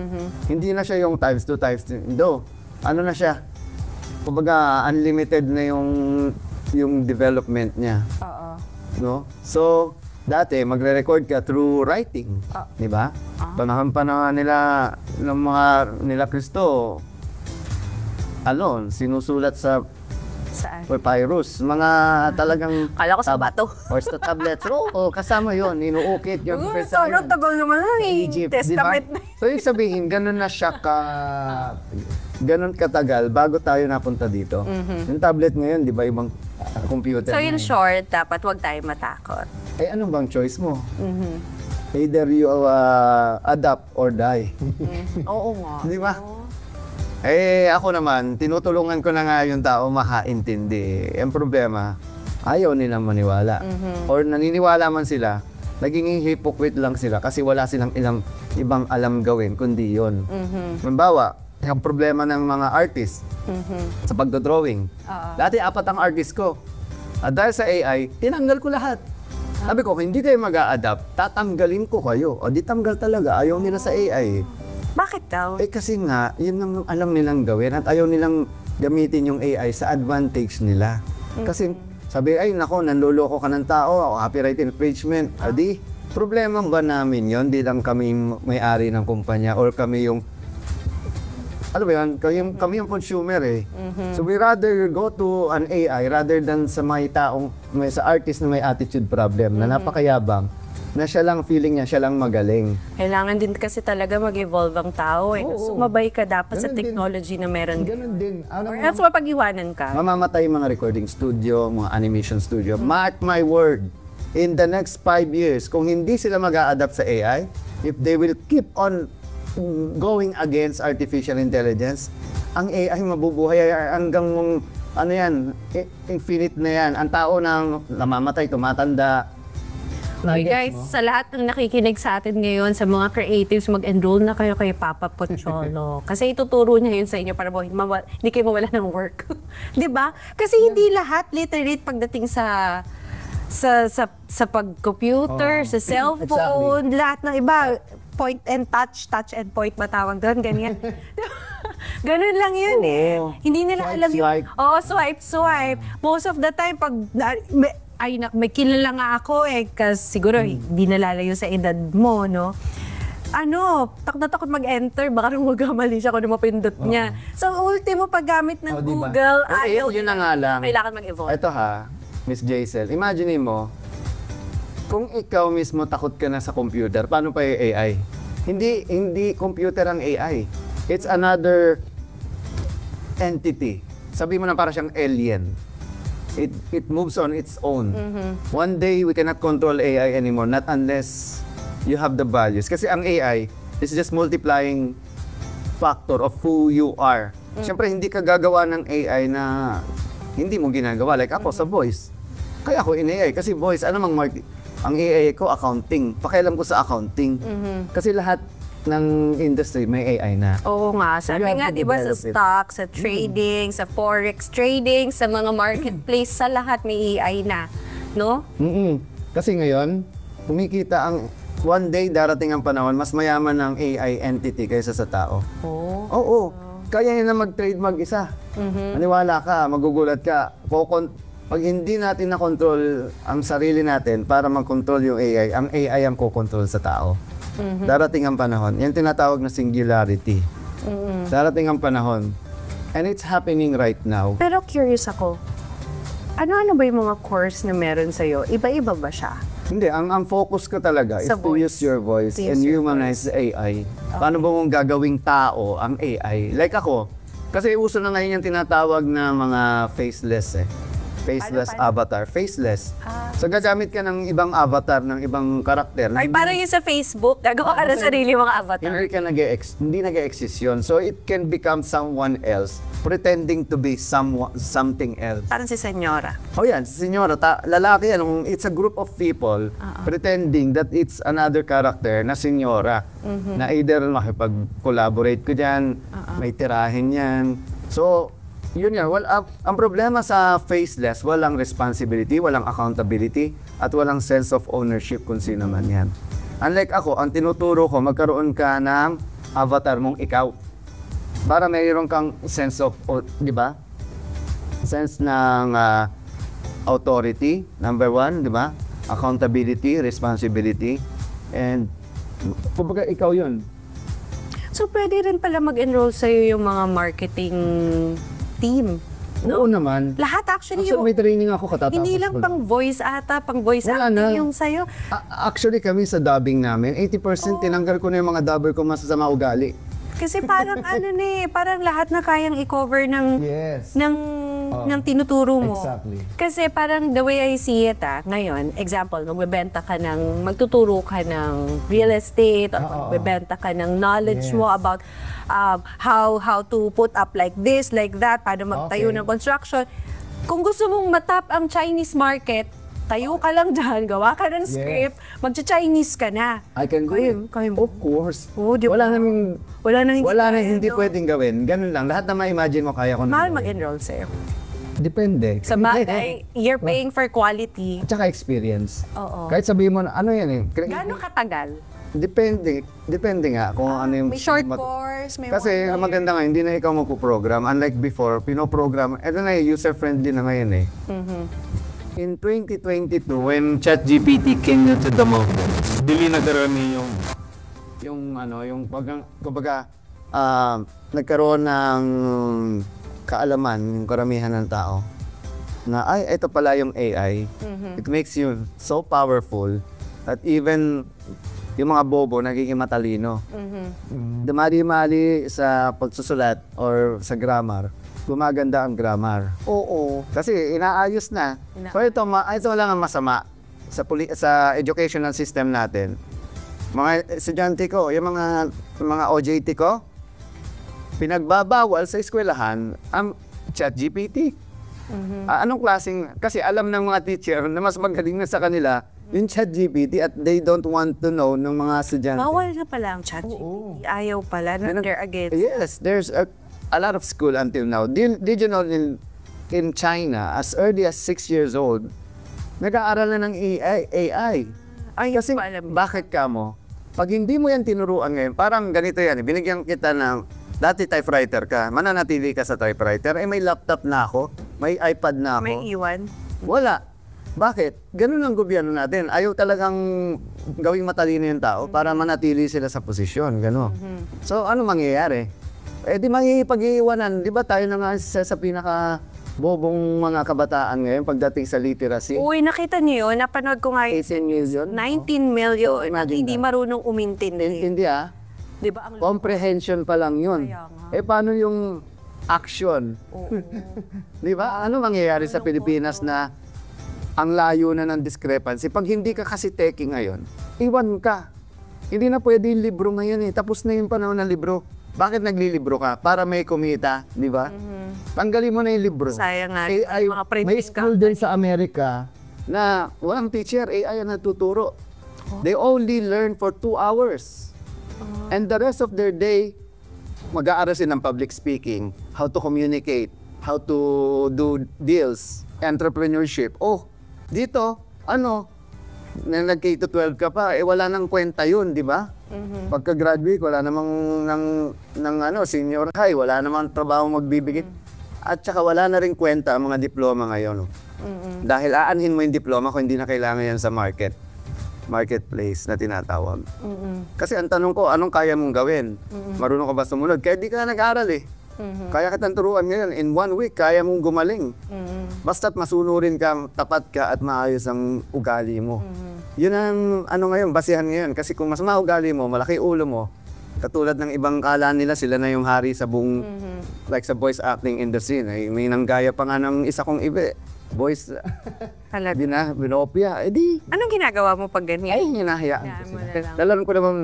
Speaker 7: Hindi na siya yung times 2, times 3. No. Ano na siya? Kumbaga, unlimited na yung development niya.
Speaker 6: Oo.
Speaker 7: No? So, dati, magre-record ka through writing. Di ba? Panahon nila, nila Kristo, sinusulat sa
Speaker 6: Saan?
Speaker 7: papyrus. Mga talagang...
Speaker 6: Kala ko sa bato.
Speaker 7: Or sa tablets. Oo, kasama yun. Inuukit yung
Speaker 6: Sorry, tagal naman na
Speaker 7: Egypt, di ba?
Speaker 6: Testament.
Speaker 7: So, yung sabihin, ganun na siya ganun katagal bago tayo napunta dito. Yung tablet ngayon, di ba, ibang computer.
Speaker 6: So,
Speaker 7: na
Speaker 6: in
Speaker 7: yun.
Speaker 6: short, dapat huwag tayo matakot.
Speaker 7: Eh, ano bang choice mo? Either you adapt or die.
Speaker 6: Oo nga.
Speaker 7: Di ba? Eh, ako naman, tinutulungan ko na nga yung tao makaintindi. Ang problema, ayaw nilang maniwala. Or naniniwala man sila, naging hypocrite lang sila kasi wala silang ibang alam gawin kundi yun. Halimbawa, ang problema ng mga artist sa pagdodrawing. Dati 4 ang artist ko. At dahil sa AI, tinanggal ko lahat. Sabi ko, hindi kayo mag-a-adapt, tatanggalin ko kayo. O di tanggal talaga, ayaw nila sa AI.
Speaker 6: Bakit daw?
Speaker 7: Eh kasi nga, yun ang alam nilang gawin at ayaw nilang gamitin yung AI sa advantage nila. Kasi sabi, ay nako, nanloloko ka ng tao, copyright infringement. Adi, problema ba namin yon? Di lang kami may-ari ng kumpanya or kami yung, ano ba yan? Kami yung consumer eh. So we rather go to an AI rather than sa mga sa artist na may attitude problem na napakayabang. Na siya lang feeling niya, siya lang magaling.
Speaker 6: Kailangan din kasi talaga mag-evolve ang tao eh.
Speaker 7: Oo.
Speaker 6: Sumabay ka dapat sa
Speaker 7: Ganun din.
Speaker 6: technology na meron.
Speaker 7: Ganun din.
Speaker 6: Or else mapag-iwanan ka.
Speaker 7: Mamamatay yung mga recording studio, mga animation studio. Mark my word, in the next 5 years, kung hindi sila mag-a-adapt sa AI, if they will keep on going against artificial intelligence, ang AI mabubuhay hanggang infinite na yan. Ang tao nang namamatay, tumatanda.
Speaker 6: Okay, guys, sa lahat ng nakikinig sa atin ngayon, sa mga creatives, mag-enroll na kayo kay Papa Pocholo. Kasi ituturo niya yun sa inyo para hindi kayo mawala ng work. Di ba? Kasi hindi lahat literate pagdating sa pag-computer, sa cellphone, lahat ng iba, point and touch and point matawag doon, ganyan. Ganun lang yun eh. Hindi nila alam yun. Oo, swipe. Most of the time, pag may kilala nga ako eh, kasi siguro hindi nalalayo sa edad mo, no? takot na takot mag-enter, baka nang magkamali siya kung ano mapindot niya. So, ultimo paggamit ng
Speaker 7: Diba?
Speaker 6: Google,
Speaker 7: Yun na nga lang.
Speaker 6: kailangan mag-evolve.
Speaker 7: Ito ha, Miss Jaisel, imagine mo, kung ikaw mismo takot ka na sa computer, paano pa yung AI? Hindi computer ang AI. It's another entity. Sabi mo na para siyang alien. It moves on its own. One day, we cannot control AI anymore, not unless you have the values. Kasi ang AI is just multiplying factor of who you are. Siyempre, hindi ka gagawa ng AI na hindi mo ginagawa. Like ako sa voice. Kaya ako in AI. Kasi voice, ang AI ko, accounting. Pakialam ko sa accounting. Kasi lahat ng industry may AI na.
Speaker 6: Oo nga. Sabi nga, di ba, sa stocks, sa trading, sa forex trading, sa mga marketplace, sa lahat may AI na. No?
Speaker 7: Kasi ngayon, kumikita one day darating ang panahon, mas mayaman ng AI entity kaysa sa tao. Oo. Kaya niya na mag-trade mag-isa. Maniwala ka, magugulat ka. Pag hindi natin na-control ang sarili natin para mag-control yung AI, ang AI ang ko-control sa tao. Darating ang panahon. Yan tinatawag na singularity. Darating ang panahon. And it's happening right now.
Speaker 6: Pero curious ako, ano-ano ba yung mga course na meron sa'yo? Iba-iba ba siya?
Speaker 7: Hindi, ang focus ko talaga is to use your voice and humanize AI. Paano ba mong gagawing tao ang AI? Like ako, kasi uso na ngayon yung tinatawag na mga faceless Faceless avatar. Faceless. So gagamit ka ng ibang avatar, ng ibang karakter.
Speaker 6: Ay, parang yung sa Facebook, gagawa ka ng sarili mga avatar.
Speaker 7: Hindi nag-exist yun. So it can become someone else, pretending to be something else.
Speaker 6: Parang si Senyora.
Speaker 7: Oh yan, si Senyora. Lalaki yan. It's a group of people pretending that it's another character na Senyora. Na either makipag-collaborate ko dyan, may tirahin yan. So, yun yan. Ang problema sa faceless, walang responsibility, walang accountability, at walang sense of ownership kung sino man yan. Unlike ako, ang tinuturo ko, magkaroon ka ng avatar mong ikaw. Para mayroon kang sense of, di ba? Sense ng authority, number one, di ba? Accountability, responsibility, and kumbaga ikaw yun.
Speaker 6: So, pwede rin pala mag-enroll sa'yo yung mga marketing team.
Speaker 7: No? Oo naman.
Speaker 6: Lahat actually
Speaker 7: may training ako katatapos.
Speaker 6: Hindi lang pang voice pang voice acting yung sa'yo.
Speaker 7: Actually kami sa dubbing namin, 80% tinanggal ko na yung mga dubber ko masasama ugali.
Speaker 6: Kasi parang parang lahat na kayang i-cover ng ng tinuturo mo.
Speaker 7: Exactly.
Speaker 6: Kasi parang the way I see it ngayon, example, magtuturo ka ng real estate or magbebenta ka ng knowledge mo about how to put up like this, like that, paano magtayo ng construction. Kung gusto mong matap ang Chinese market, tayo ka lang dyan, gawa ka ng script, magcha-Chinese ka na.
Speaker 7: I can do it. Of course.
Speaker 6: Wala nang
Speaker 7: hindi pwedeng gawin. Ganun lang. Lahat na ma-imagine mo, kaya ko na.
Speaker 6: Mahal mag-enroll sa'yo.
Speaker 7: Depende.
Speaker 6: Sa bagay, you're paying for quality.
Speaker 7: At saka experience.
Speaker 6: Oo.
Speaker 7: Kahit sabihin mo na, ano yan
Speaker 6: Gaano katagal?
Speaker 7: Depende nga kung ano yung...
Speaker 6: May short course, may
Speaker 7: Kasi maganda nga, hindi na ikaw magpo-program. Unlike before, pinoprogram. Ito na user-friendly na ngayon In 2022, when ChatGPT came to the market, dili nagarami nagkaroon ng kaalaman yung karamihan ng tao na ito pala yung AI. It makes you so powerful that even yung mga bobo nagiging matalino. Dumali-mali sa pagsusulat or sa grammar, gumaganda ang grammar. Oo. Kasi inaayos na. So ito lang ang masama sa educational system natin. Mga estudyante ko, yung mga OJT ko, pinagbabawal sa eskwelahan ang ChatGPT. Anong klaseng, kasi alam ng mga teacher na mas magaling na sa kanila yung ChatGPT at they don't want to know ng mga estudyante.
Speaker 6: Bawal na pala ang ChatGPT. Ayaw pala. They're against.
Speaker 7: Yes, there's a lot of school until now. Did you know in China, as early as 6 years old, nag-aaral na ng AI. Kasi bakit ka mo? Pag hindi mo yan tinuruan ngayon, parang ganito yan. Binigyan kita ng dati typewriter ka, mananatili ka sa typewriter, may laptop na ako, may iPad na ako.
Speaker 6: May iwan?
Speaker 7: Wala. Bakit? Ganun ang gobyerno natin. Ayaw talagang gawing matalino yung tao para manatili sila sa posisyon. Gano'n. So, ano mangyayari? Di makikipag-iiwanan. Di ba tayo na nga sa pinaka bobong mga kabataan ngayon pagdating sa literacy?
Speaker 6: Uy, nakita niyo yun? Napanood ko nga
Speaker 7: 18 million?
Speaker 6: 19 million.
Speaker 7: Imagine
Speaker 6: Hindi
Speaker 7: that.
Speaker 6: marunong umintindi.
Speaker 7: Hindi
Speaker 6: Di ba? Ang
Speaker 7: Comprehension pa lang yun.
Speaker 6: Kaya nga.
Speaker 7: Paano yung action? Di ba? Ano mangyayari sa Pilipinas na ang layo na ng discrepancy? Pag hindi ka kasi teki ngayon, iwan ka. Hindi na pwede yung libro ngayon eh. Tapos na yung panahon ng libro. Bakit naglilibro ka? Para may kumita, di ba? Tanggalin mo na yung libro.
Speaker 6: Sayang nga.
Speaker 7: Mga may school din sa Amerika na walang teacher, AI ang natuturo. They only learn for 2 hours. And the rest of their day, mag-aaral sila ng public speaking, how to communicate, how to do deals, entrepreneurship. Dito, nag-K-12 ka pa, wala nang kwenta yun, di ba? Pagka-graduate, wala namang senior high, wala namang trabaho magbibigay. At saka wala na rin kwenta ang mga diploma ngayon. Dahil aanhin mo yung diploma kung hindi na kailangan yan sa marketplace na tinatawag. Kasi ang tanong ko, anong kaya mong gawin? Marunong ka ba sumunod? Kaya di ka nag-aaral eh. Kaya kitang turuan ngayon, in 1 week, kaya mong gumaling. Basta't masunurin ka, tapat ka, at maayos ang ugali mo. Yun ang ngayon, basihan ngayon. Kasi kung mas maugali mo, malaki ulo mo, katulad ng ibang kala nila, sila na yung hari sa buong, like sa voice acting industry. May nanggaya pa nga ng isa kong iba, voice, binopia.
Speaker 6: Anong ginagawa mo pag ganyan?
Speaker 7: Ay, hinahayaan ko sila. Lalaman ko naman,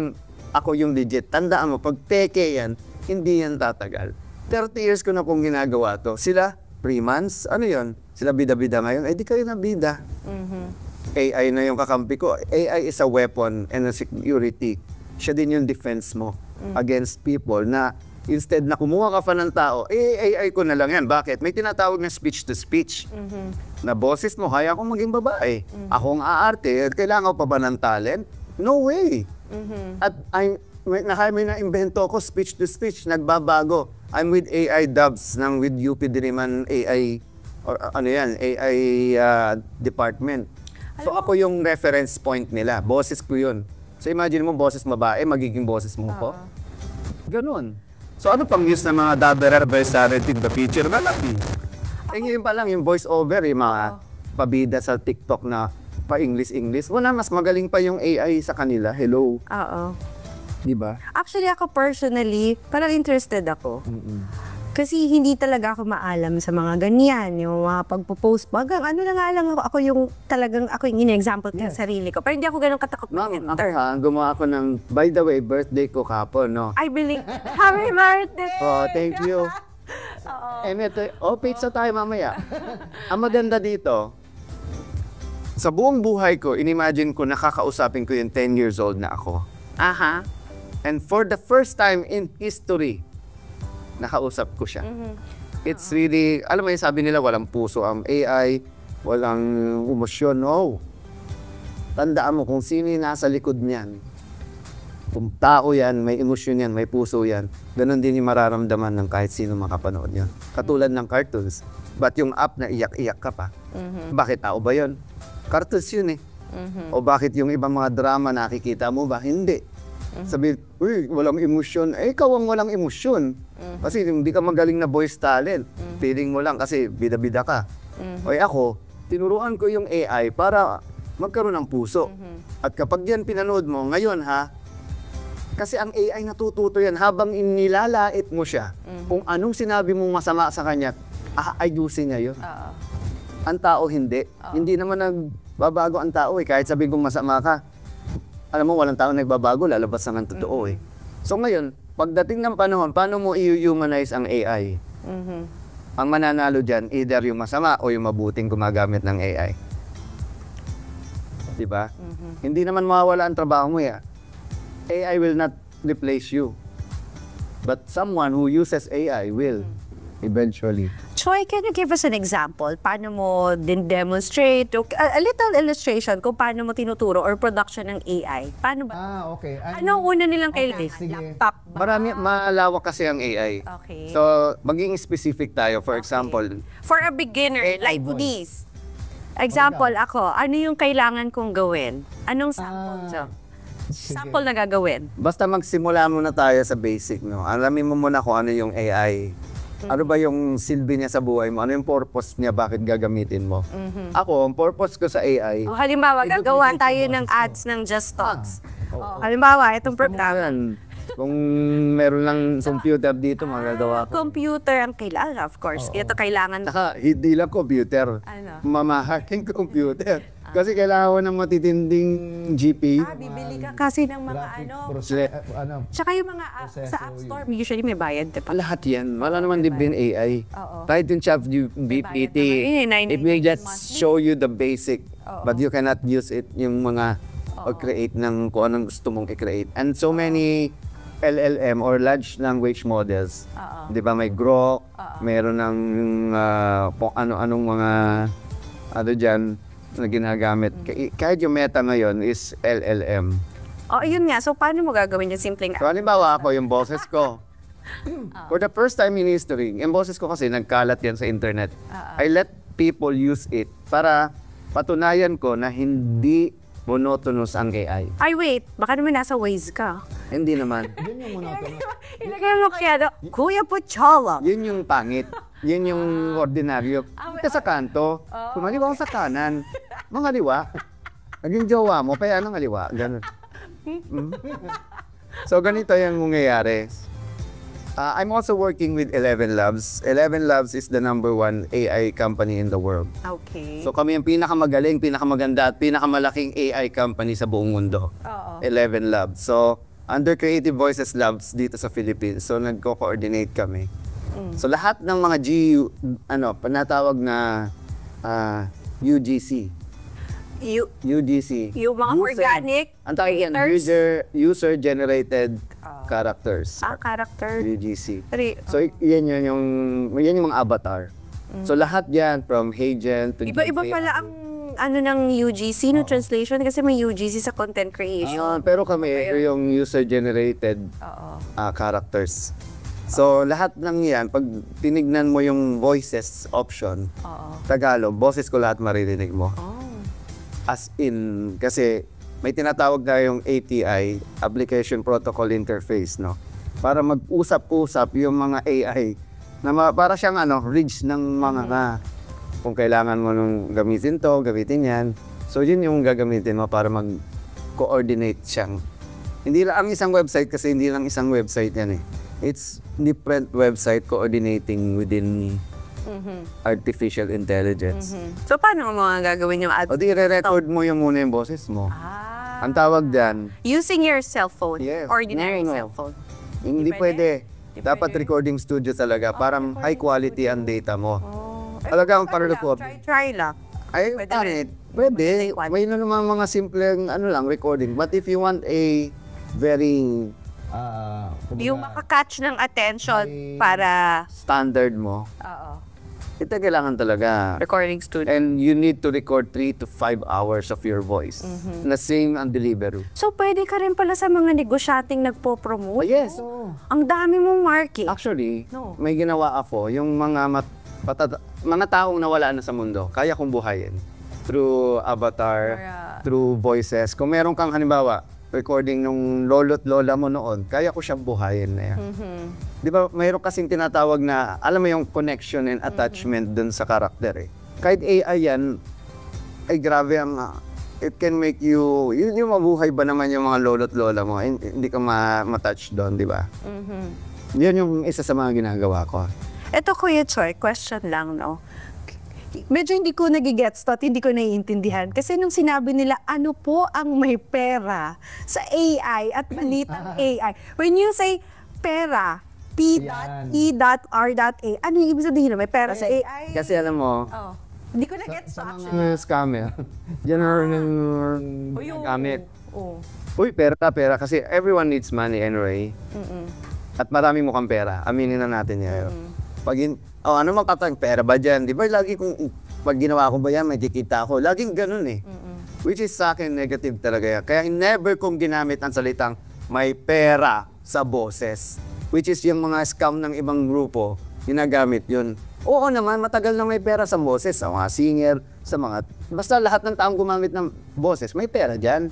Speaker 7: ako yung legit. Tandaan mo, pag teke yan, hindi yan tatagal. 30 years ko na pong ginagawa to. Sila, 3 months, ano yun? Sila bida-bida ngayon, di kayo na bida. AI na yung kakampi ko. AI is a weapon and a security. Siya din yung defense mo against people na instead na kumuha ka pa ng tao, AI ko na lang yan. Bakit? May tinatawag na speech-to-speech. Na boses mo, kaya akong maging babae. Akong aarte, kailangan pa ba ng talent? No way. At may na-invento ko, speech-to-speech, nagbabago. I'm with AI Dubs ng with UP Diliman AI, or AI department. So ako yung reference point nila, boses ko yun. So imagine mo, boses babae, magiging boses mo ko. Ganun. So ano pang use ng mga dabberer representative the feature na lang? Ngayon pa lang yung voice over, yung mga pabida sa TikTok na pa-English. Wala, mas magaling pa yung AI sa kanila. Hello.
Speaker 6: Oo.
Speaker 7: Diba?
Speaker 6: Actually, ako personally, parang interested ako. Kasi hindi talaga ako maalam sa mga ganyan, yung mga pagpo-post. Bagang ano na nga lang ako yung talagang, ako yung in-example ko sa sarili ko. Pero hindi ako ganun katakot mag-enter.
Speaker 7: Gumawa ako ng, by the way, birthday ko kapon, no?
Speaker 6: I believe, happy birthday!
Speaker 7: Thank you. Pizza tayo mamaya. Ang maganda dito, sa buong buhay ko, inimagine ko, nakakausapin ko yung 10 years old na ako. And for the first time in history, nakausap ko siya. It's really, alam mo yung sabi nila, walang puso ang AI, walang emosyon. No. Tandaan mo kung sino yung nasa likod niyan. Kung tao yan, may emosyon yan, may puso yan, ganun din yung mararamdaman ng kahit sino makapanood yan. Katulad ng cartoons. But yung app na iyak-iyak ka pa, bakit tao ba yun? Cartoons yun eh. O bakit yung ibang mga drama nakikita mo ba? Hindi. Sabi, walang emosyon. Ikaw ang walang emosyon. Kasi hindi ka magaling na voice talent. Feeling mo lang kasi bida-bida ka. Ako, tinuruan ko yung AI para magkaroon ng puso. At kapag yan pinanood mo, ngayon kasi ang AI natututo yan habang inilalait mo siya. Kung anong sinabi mong masama sa kanya, ayusin niya yun. Ang tao hindi. Hindi naman nagbabago ang tao kahit sabihin kong masama ka. Alam mo, walang tao nagbabago, lalabas naman totoo So ngayon, pagdating ng panahon, paano mo i-humanize ang AI? Ang mananalo dyan, either yung masama o yung mabuting gumagamit ng AI. Diba? Hindi naman mawawala ang trabaho mo AI will not replace you. But someone who uses AI will, eventually.
Speaker 6: Choi, can you give us an example? Paano mo din-demonstrate? A little illustration kung paano mo tinuturo or production ng AI. Paano ba?
Speaker 7: Okay.
Speaker 6: Anong una nilang kailangan? Laptop ba?
Speaker 7: Marami, malawak kasi ang AI.
Speaker 6: Okay.
Speaker 7: So, maging specific tayo. For example,
Speaker 6: For a beginner, like these. Example, ako, ano yung kailangan kong gawin? Anong sample, Jo? Sample na gagawin.
Speaker 7: Basta magsimula muna tayo sa basic, no? Alamin mo muna kung ano yung AI. Ano ba yung silbi niya sa buhay mo? Ano yung purpose niya? Bakit gagamitin mo? Ako, ang purpose ko sa AI...
Speaker 6: O, halimbawa, gagawa tayo ng ads ng Just Talks. Halimbawa, itong programa.
Speaker 7: Kung meron lang computer dito, magagawa ko.
Speaker 6: Computer ang kailangan, of course. Ito kailangan.
Speaker 7: Hindi lang computer.
Speaker 6: Ano?
Speaker 7: Mamahaling computer. Kasi kailangan ko ng matitinding GPU.
Speaker 6: Bibili ka kasi ng mga Tsaka yung mga sa App Store, usually may bayad, diba?
Speaker 7: Lahat yan. Wala naman din AI. Kahit yung ChatGPT, it may just show you the basic. But you cannot use it yung mga or create ng kung anong gusto mong i-create. And so many LLM or large language models. Di ba may Grok, meron ng kung ano-anong mga dyan na ginagamit. Kahit yung Meta ngayon is LLM.
Speaker 6: Yun nga. So, paano mo gagawin yung simpleng
Speaker 7: So, halimbawa ako, yung boses ko. For the first time in history, yung boses ko kasi nagkalat yan sa internet. I let people use it para patunayan ko na hindi monotonous ang AI.
Speaker 6: Ay, wait. Baka naman nasa Waze ka.
Speaker 7: Hindi naman.
Speaker 6: Ilagay mo kaya, Kuya Puchola.
Speaker 7: Yun yung pangit. Yun yung ordinaryo. Dito sa kanto, kumaliwa ko sa kanan. Mangaliwa. Naging jowa mo, kaya nang aliwa. Ganun. So, ganito yung nangyayari. I'm also working with 11 Labs. 11 Labs is the #1 AI company in the world.
Speaker 6: Okay.
Speaker 7: So kami yung pinakamagaling, pinakamaganda at pinakamalaking AI company sa buong mundo. 11 Labs. So under Creative Voices Labs dito sa Philippines. So nagko-coordinate kami. So lahat ng mga panatawag na UGC. UGC.
Speaker 6: Yung mga organic
Speaker 7: ang tawag yan, user-generated characters.
Speaker 6: Character.
Speaker 7: UGC. So, yan yung mga avatar. So, lahat yan, from Hagen to...
Speaker 6: Iba-iba pala ang ng UGC, no translation? Kasi may UGC sa content creation.
Speaker 7: Pero kami, yung user-generated characters. So, lahat ng yan, pag tinignan mo yung voices option, Tagalog, boses ko lahat maririnig mo. As in, kasi may tinatawag na yung API, Application Protocol Interface, no? Para mag-usap-usap yung mga AI na para siyang bridge ng mga kung kailangan mo nung gamitin to, gamitin yan. So yun yung gagamitin mo para mag-coordinate siyang. Hindi lang ang isang website kasi hindi lang isang website yan eh. It's different website coordinating within artificial intelligence.
Speaker 6: So, paano mo mga gagawin yung ad?
Speaker 7: O di, re-record mo yung muna yung boses mo. Ang tawag dyan.
Speaker 6: Using your cellphone?
Speaker 7: Yes.
Speaker 6: Ordinary cellphone?
Speaker 7: Hindi pwede. Dapat recording studio talaga para high quality ang data mo. Talaga ang para-record.
Speaker 6: Try lang.
Speaker 7: Ay, pwede. May naman mga simpleng recording. But if you want a very...
Speaker 6: yung makakatch ng attention para...
Speaker 7: Standard mo. Ito kailangan talaga.
Speaker 6: Recording studio.
Speaker 7: And you need to record 3 to 5 hours of your voice. Na same ang delivery.
Speaker 6: So, pwede ka rin pala sa mga negosyating nagpo-promote?
Speaker 7: Yes.
Speaker 6: Ang dami mong market.
Speaker 7: Actually, may ginawa ako. Yung mga taong nawala na sa mundo, kaya kong buhayin. Through avatar, through voices. Kung meron kang halimbawa, recording nung lolo't lola mo noon, kaya ko siyang buhayin na yan. Di ba, mayroon kasing tinatawag na, alam mo yung connection and attachment dun sa karakter eh. Kahit AI yan, ay grabe ang, it can make you, yung mabuhay ba naman yung mga lolo't lola mo, hindi ka ma-touch doon, di ba? Yan yung isa sa mga ginagawa ko.
Speaker 6: Ito, Kuya Choi, question lang, no? Medyo hindi ko nagigets to at hindi ko naiintindihan. Kasi nung sinabi nila, ano po ang may pera sa AI at malitang AI? When you say pera, P.E.R.A, ano yung ibig sabihin na may pera sa AI?
Speaker 7: Kasi alam mo,
Speaker 6: hindi ko na-gets to actually.
Speaker 7: mga scammer, yan ang gamit. Uy, pera. Kasi everyone needs money anyway. At marami mo kang pera. Aminin na natin yan. Ano makatang pera ba dyan? Di ba lagi kung pag ginawa ko ba yan, may kikita ako. Laging ganun eh. Which is sa akin negative talaga yan. Kaya never kong ginamit ang salitang may pera sa boses. which is yung mga scam ng ibang grupo, ginagamit yun. Oo naman, matagal na may pera sa boses, sa mga singer, sa mga... Basta lahat ng taong gumamit ng boses, may pera dyan.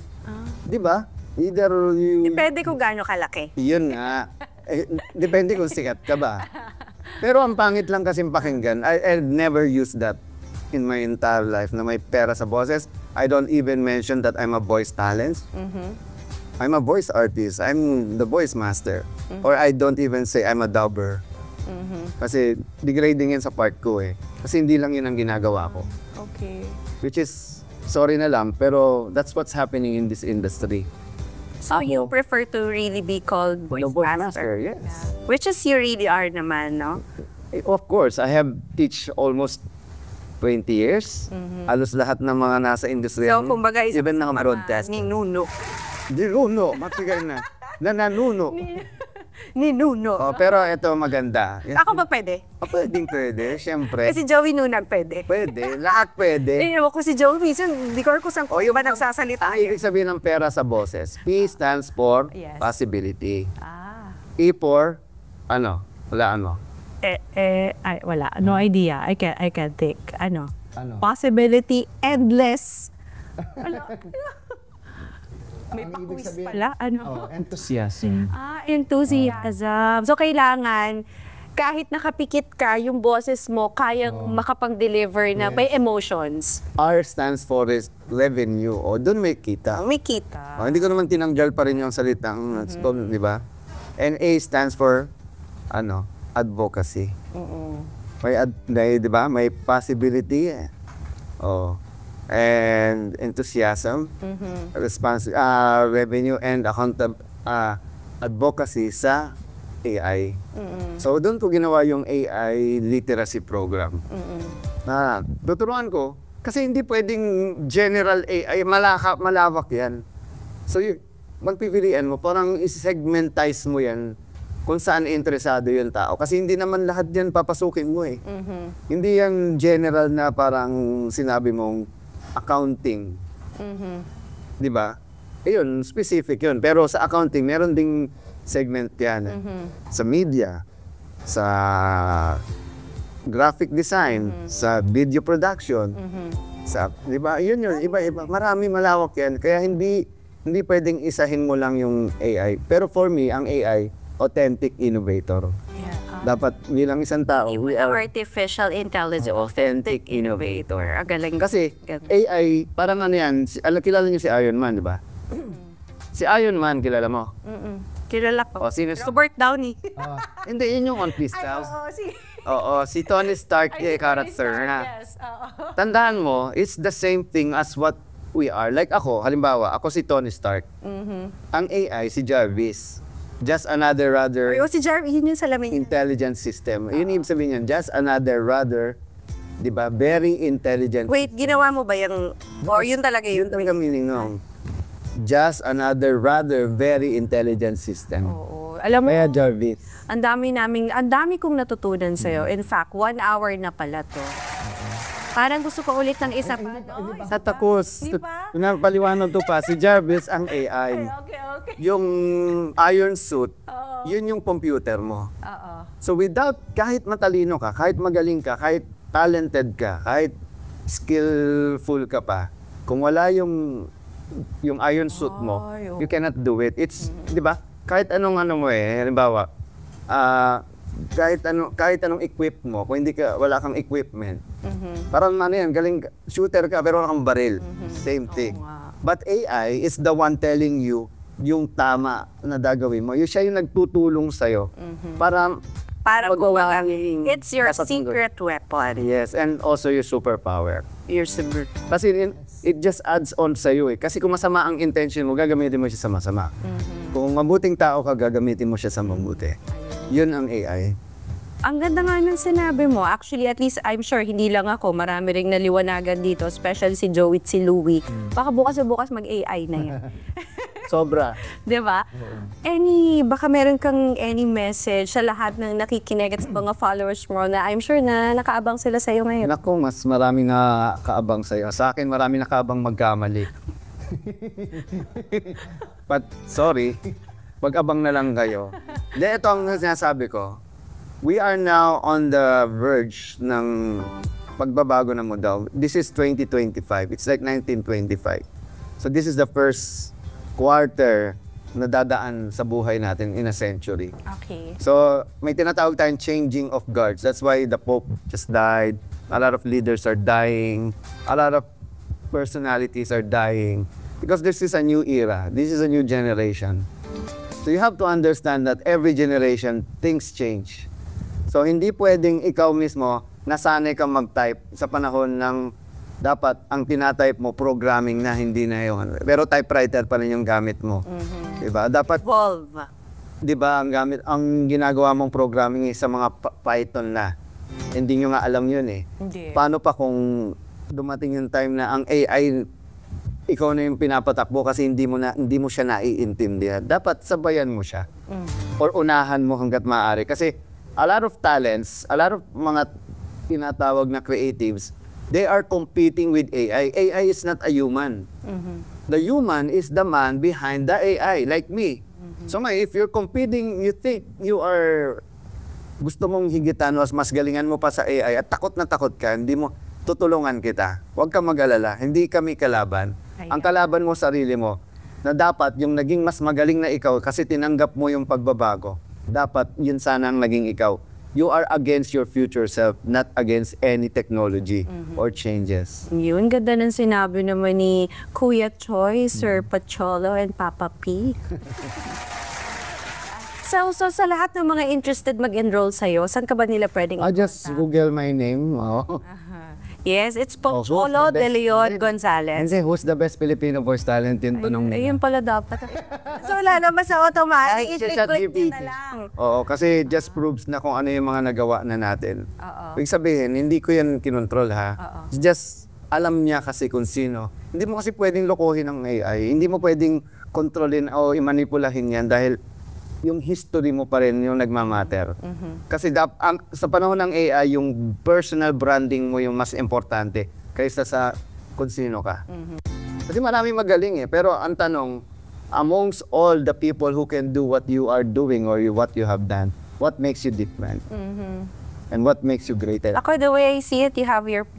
Speaker 7: Di ba? Either you...
Speaker 6: Depende kung gaano kalaki.
Speaker 7: Yun nga. Depende kung sikat ka ba. Pero ang pangit lang kasing pakinggan. I've never used that in my entire life na may pera sa boses. I don't even mention that I'm a voice talent. I'm a voice artist. I'm the voice master. Or I don't even say I'm a dubber. Kasi degrading yan sa part ko eh. Kasi hindi lang yun ang ginagawa ko.
Speaker 6: Okay.
Speaker 7: Which is, sorry na lang, pero that's what's happening in this industry.
Speaker 6: So you prefer to really be called voice master?
Speaker 7: Yes.
Speaker 6: Which is you really are naman, no?
Speaker 7: Of course, I have teach almost 20 years. Halos lahat ng mga nasa industry.
Speaker 6: So, kumbaga,
Speaker 7: even ng broadcast.
Speaker 6: Ninuno.
Speaker 7: Ninuno, matigay na. Nananuno.
Speaker 6: Ninuno.
Speaker 7: Oh, pero ito maganda.
Speaker 6: Ako ba pwede?
Speaker 7: Pwede, syempre.
Speaker 6: Kasi Joey Nunag pwede.
Speaker 7: Pwede, lahat pwede.
Speaker 6: Ako si Joey, minsan, di ko kung saan ko ba nagsasalita.
Speaker 7: Ang ibig sabihin ng pera sa boses, P stands for
Speaker 6: Yes.
Speaker 7: possibility. E for, ano? Walaan mo.
Speaker 10: Wala. No idea. I can't think. Ano?
Speaker 6: Possibility endless.
Speaker 10: May pa-quiz pala. Ano?
Speaker 7: Enthusiasm.
Speaker 6: Enthusiasm. So, kailangan, kahit nakapikit ka, yung boses mo, kayang makapag-deliver na may emotions.
Speaker 7: R stands for is revenue. O, doon may kita.
Speaker 6: May kita.
Speaker 7: Hindi ko naman tinanggal pa rin yung salitang, di ba? And A stands for, advocacy. May, di ba? May possibility. And enthusiasm, revenue, and advocacy sa AI. So, doon ko ginawa yung AI literacy program. Tuturuan ko, kasi hindi pwedeng general AI, malawak yan. So, magpipilian mo, parang i-segmentize mo yan kung saan interesado yung tao. Kasi hindi naman lahat yan papasukin mo eh. Hindi yan general na parang sinabi mong accounting. Di ba? Yun, specific yun. Pero sa accounting, meron ding segment yan. Sa media, sa graphic design, sa video production, sa, di ba? Yun, iba-iba. Marami malawak yan. Kaya hindi pwedeng isahin mo lang yung AI. Pero for me, ang AI, authentic innovator. Dapat bilang isang tao, we are
Speaker 6: artificial intelligence, authentic innovator. Ang galing.
Speaker 7: Kasi AI, parang ano yan, kilala niyo si Iron Man, di ba? Si Iron Man, kilala mo?
Speaker 6: Kilala ko.
Speaker 7: Sino?
Speaker 6: Robert Downey.
Speaker 7: Hindi, yun yung on pistols. Si Tony Stark, character na.
Speaker 6: Yes,
Speaker 7: Tandaan mo, it's the same thing as what we are. Like ako, halimbawa, ako si Tony Stark. Ang AI, si Jarvis. Just another rather
Speaker 6: si Jarvis, yun yung salamin.
Speaker 7: intelligent system. Yun ibig sabihin yan, just another rather, di ba, very intelligent.
Speaker 6: Wait, ginawa mo ba yung, or yun talaga yun?
Speaker 7: Yun talaga meaning nung, just another rather very intelligent system.
Speaker 6: Oo. Alam mo,
Speaker 7: Kaya Jarvis.
Speaker 6: ang dami kong natutunan sa'yo. In fact, 1 hour na pala to. Parang gusto ko ulit ng isa pa.
Speaker 7: Sa takos,
Speaker 6: Di ba?
Speaker 7: pinapaliwanag to pa, si Jarvis ang AI.
Speaker 6: Okay.
Speaker 7: Yung iron suit, yun yung computer mo. So without, kahit matalino ka, kahit magaling ka, kahit talented ka, kahit skillful ka pa, kung wala yung iron suit mo, you cannot do it. It's, di ba? Kahit anong mo halimbawa, kahit anong equip mo, kung wala kang equipment, parang yan, galing shooter ka pero wala kang baril. Same thing. But AI is the one telling you yung tama na gagawin mo. Siya yung nagtutulong sa'yo para magawa ang...
Speaker 6: It's your secret weapon.
Speaker 7: Yes, and also your superpower.
Speaker 6: Your super...
Speaker 7: Kasi it just adds on sa'yo eh. Kasi kung masama ang intention mo, gagamitin mo siya sa masama. Kung mabuting tao ka, gagamitin mo siya sa mabuti. Yun ang AI.
Speaker 6: Ang ganda nga ng sinabi mo. Actually, at least I'm sure, hindi lang ako. Marami ring naliwanagan dito, especially si Joey at si Louie. Baka bukas mag-AI na yan.
Speaker 7: Sobra.
Speaker 6: Diba? Baka meron kang any message sa lahat ng nakikinig at sa mga followers mo na I'm sure na nakaabang sila sa'yo ngayon.
Speaker 7: Naku, mas marami na kaabang sa'yo. Sa akin, marami na kaabang magkamali. But, sorry. Pag-abang na lang kayo. Then ito ang sinasabi ko. We are now on the verge ng pagbabago ng model. This is 2025. It's like 1925. So this is the first quarter na dadaan sa buhay natin in a century.
Speaker 6: Okay.
Speaker 7: So may tinatawag tayong changing of guards. That's why the Pope just died. A lot of leaders are dying. A lot of personalities are dying. Because this is a new era. This is a new generation. So you have to understand that every generation, things change. So hindi pwedeng ikaw mismo nasanay kang mag-type sa panahon ng dapat ang tinatype mo programming na hindi na yun. Pero typewriter pa rin yung gamit mo. Diba? Dapat
Speaker 6: Evolve.
Speaker 7: Diba, ang ginagawa mong programming is sa mga Python na. Hindi nyo nga alam yun eh.
Speaker 6: Hindi.
Speaker 7: Paano pa kung dumating yung time na ang AI ikaw na yung pinapatakbo kasi hindi mo siya naiintindihan. Dapat sabayan mo siya. Or unahan mo hanggat maaari. Kasi a lot of talents, a lot of mga tinatawag na creatives, they are competing with AI. AI is not a human. The human is the man behind the AI, like me. So if you're competing, you think you are, gusto mong higitan, mas galingan mo pa sa AI at takot na takot ka, hindi mo, tutulungan kita. Huwag ka mag-alala, hindi kami kalaban. Ang kalaban mo sarili mo, na dapat yung naging mas magaling na ikaw kasi tinanggap mo yung pagbabago. Dapat yun sana ang naging ikaw. You are against your future self, not against any technology or changes.
Speaker 6: Yun, ganda ng sinabi naman ni Kuya Choi, Sir Pocholo, and Papa P. So sa lahat ng mga interested mag-enroll sa'yo, saan ka ba nila pwedeng
Speaker 7: Just Google my name.
Speaker 6: Yes, it's Pocholo de Leon Gonzalez.
Speaker 7: Hindi, who's the best Filipino voice talent? Yung tanong nila.
Speaker 6: Ayun pala dapat. So wala naman sa automatic, i-click nyo na lang.
Speaker 7: Oo, kasi just proves na kung ano yung mga nagawa na natin. Ibig sabihin, hindi ko yan kinontrol ha. It's just, alam niya kasi kung sino. Hindi mo kasi pwedeng lokohin ng AI. Hindi mo pwedeng kontrolin o imanipulahin yan dahil yung history mo pa rin yung nagmamatter. Kasi sa panahon ng AI, yung personal branding mo yung mas importante kaysa sa kung sino ka. Kasi maraming magaling eh. Pero ang tanong, amongst all the people who can do what you are doing or what you have done, what makes you different? And what makes you greater?
Speaker 6: Ako, the way I see it, you have your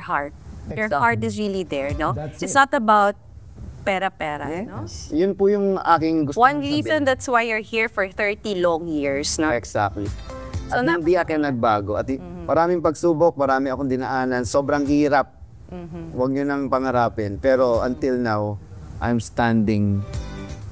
Speaker 6: heart. Your heart is really there, no? It's not about pera-pera, no?
Speaker 7: Yun po yung aking gusto
Speaker 6: One reason that's why you're here for 30 long years, no?
Speaker 7: Exactly. At hindi akin nagbago. At maraming pagsubok, marami akong dinaanan. Sobrang hirap. Huwag nyo nang pangarapin. Pero until now, I'm standing,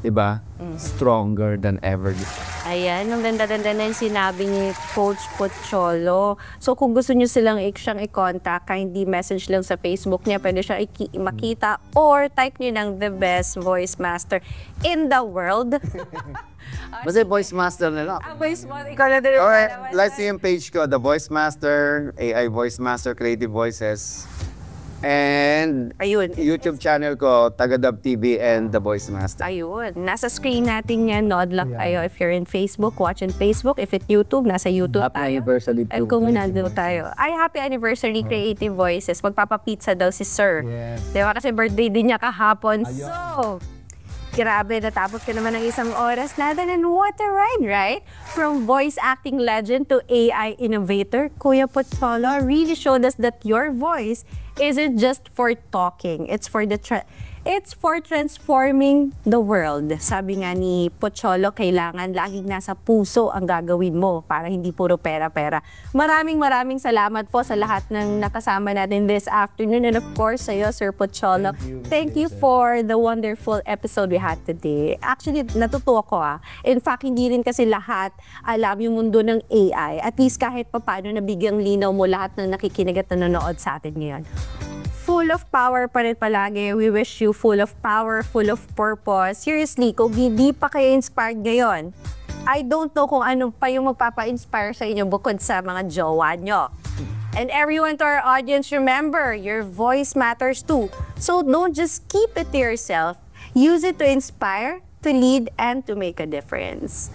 Speaker 7: diba? Stronger than ever.
Speaker 6: Ayan, ang ganda-ganda na yung sinabi ni Coach Pocholo. So kung gusto nyo siyang i-contact, kindly message lang sa Facebook niya. Pwede siya makita or type nyo ng the best voice master in the world.
Speaker 7: Basta voice master na lang.
Speaker 6: Voice master, ikaw na din.
Speaker 7: Alright, let's see yung page ko. The Voice Master, AI Voice Master, Creative Voices. And
Speaker 6: ayun,
Speaker 7: YouTube channel ko, Tagadab TV and The Voice Master.
Speaker 6: Ayun, nasa screen natin yan. Nod lang kayo if you're in Facebook, watch on Facebook. If it's YouTube, nasa YouTube
Speaker 7: Happy anniversary
Speaker 6: At kung nandun tayo. Ay, happy anniversary, Creative Voices. Magpapapizza daw si Sir.
Speaker 7: Yes.
Speaker 6: Diba kasi birthday din niya kahapon. Ayun. So, grabe, natapos ka naman ng isang oras natin and what a ride, right? From voice acting legend to AI innovator, Kuya Pocholo really showed us that your voice isn't just for talking. It's for transforming the world. Sabi nga ni Pocholo, kailangan laging nasa puso ang gagawin mo para hindi puro pera-pera. Maraming salamat po sa lahat ng nakasama natin this afternoon. And of course, sa'yo, Sir Pocholo, thank you for the wonderful episode we had today. Actually, natutuwa ko In fact, hindi rin kasi lahat alam yung mundo ng AI. At least kahit paano nabigyang linaw mo lahat ng nakikinig at nanonood sa atin ngayon. Full of power pa rin palagi. We wish you full of power, full of purpose. Seriously, kung hindi pa kayo inspired ngayon, I don't know kung ano pa yung magpapa-inspire sa inyo bukod sa mga jowa nyo. And everyone to our audience, remember, your voice matters too. So don't just keep it to yourself. Use it to inspire, to lead, and to make a difference.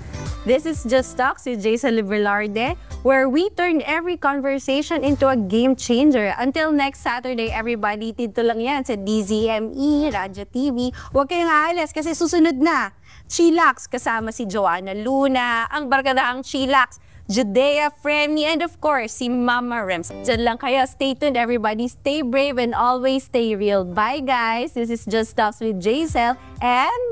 Speaker 6: This is Just Talks with Jason Velarde, where we turn every conversation into a game changer. Until next Saturday, everybody, dito lang yan sa DZME, Radyo TV. Huwag kayong aalis kasi susunod na Chillax kasama si Joanna Luna, ang barkadahang Chillax, Judea Fremy, and of course, si Mama Rems. Diyan lang kayo. Stay tuned, everybody. Stay brave and always stay real. Bye, guys. This is Just Talks with Jaisel and...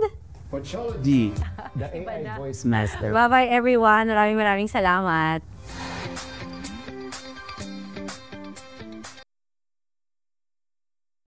Speaker 11: Pochology, the AI voice master.
Speaker 6: Bye-bye, everyone. Maraming salamat.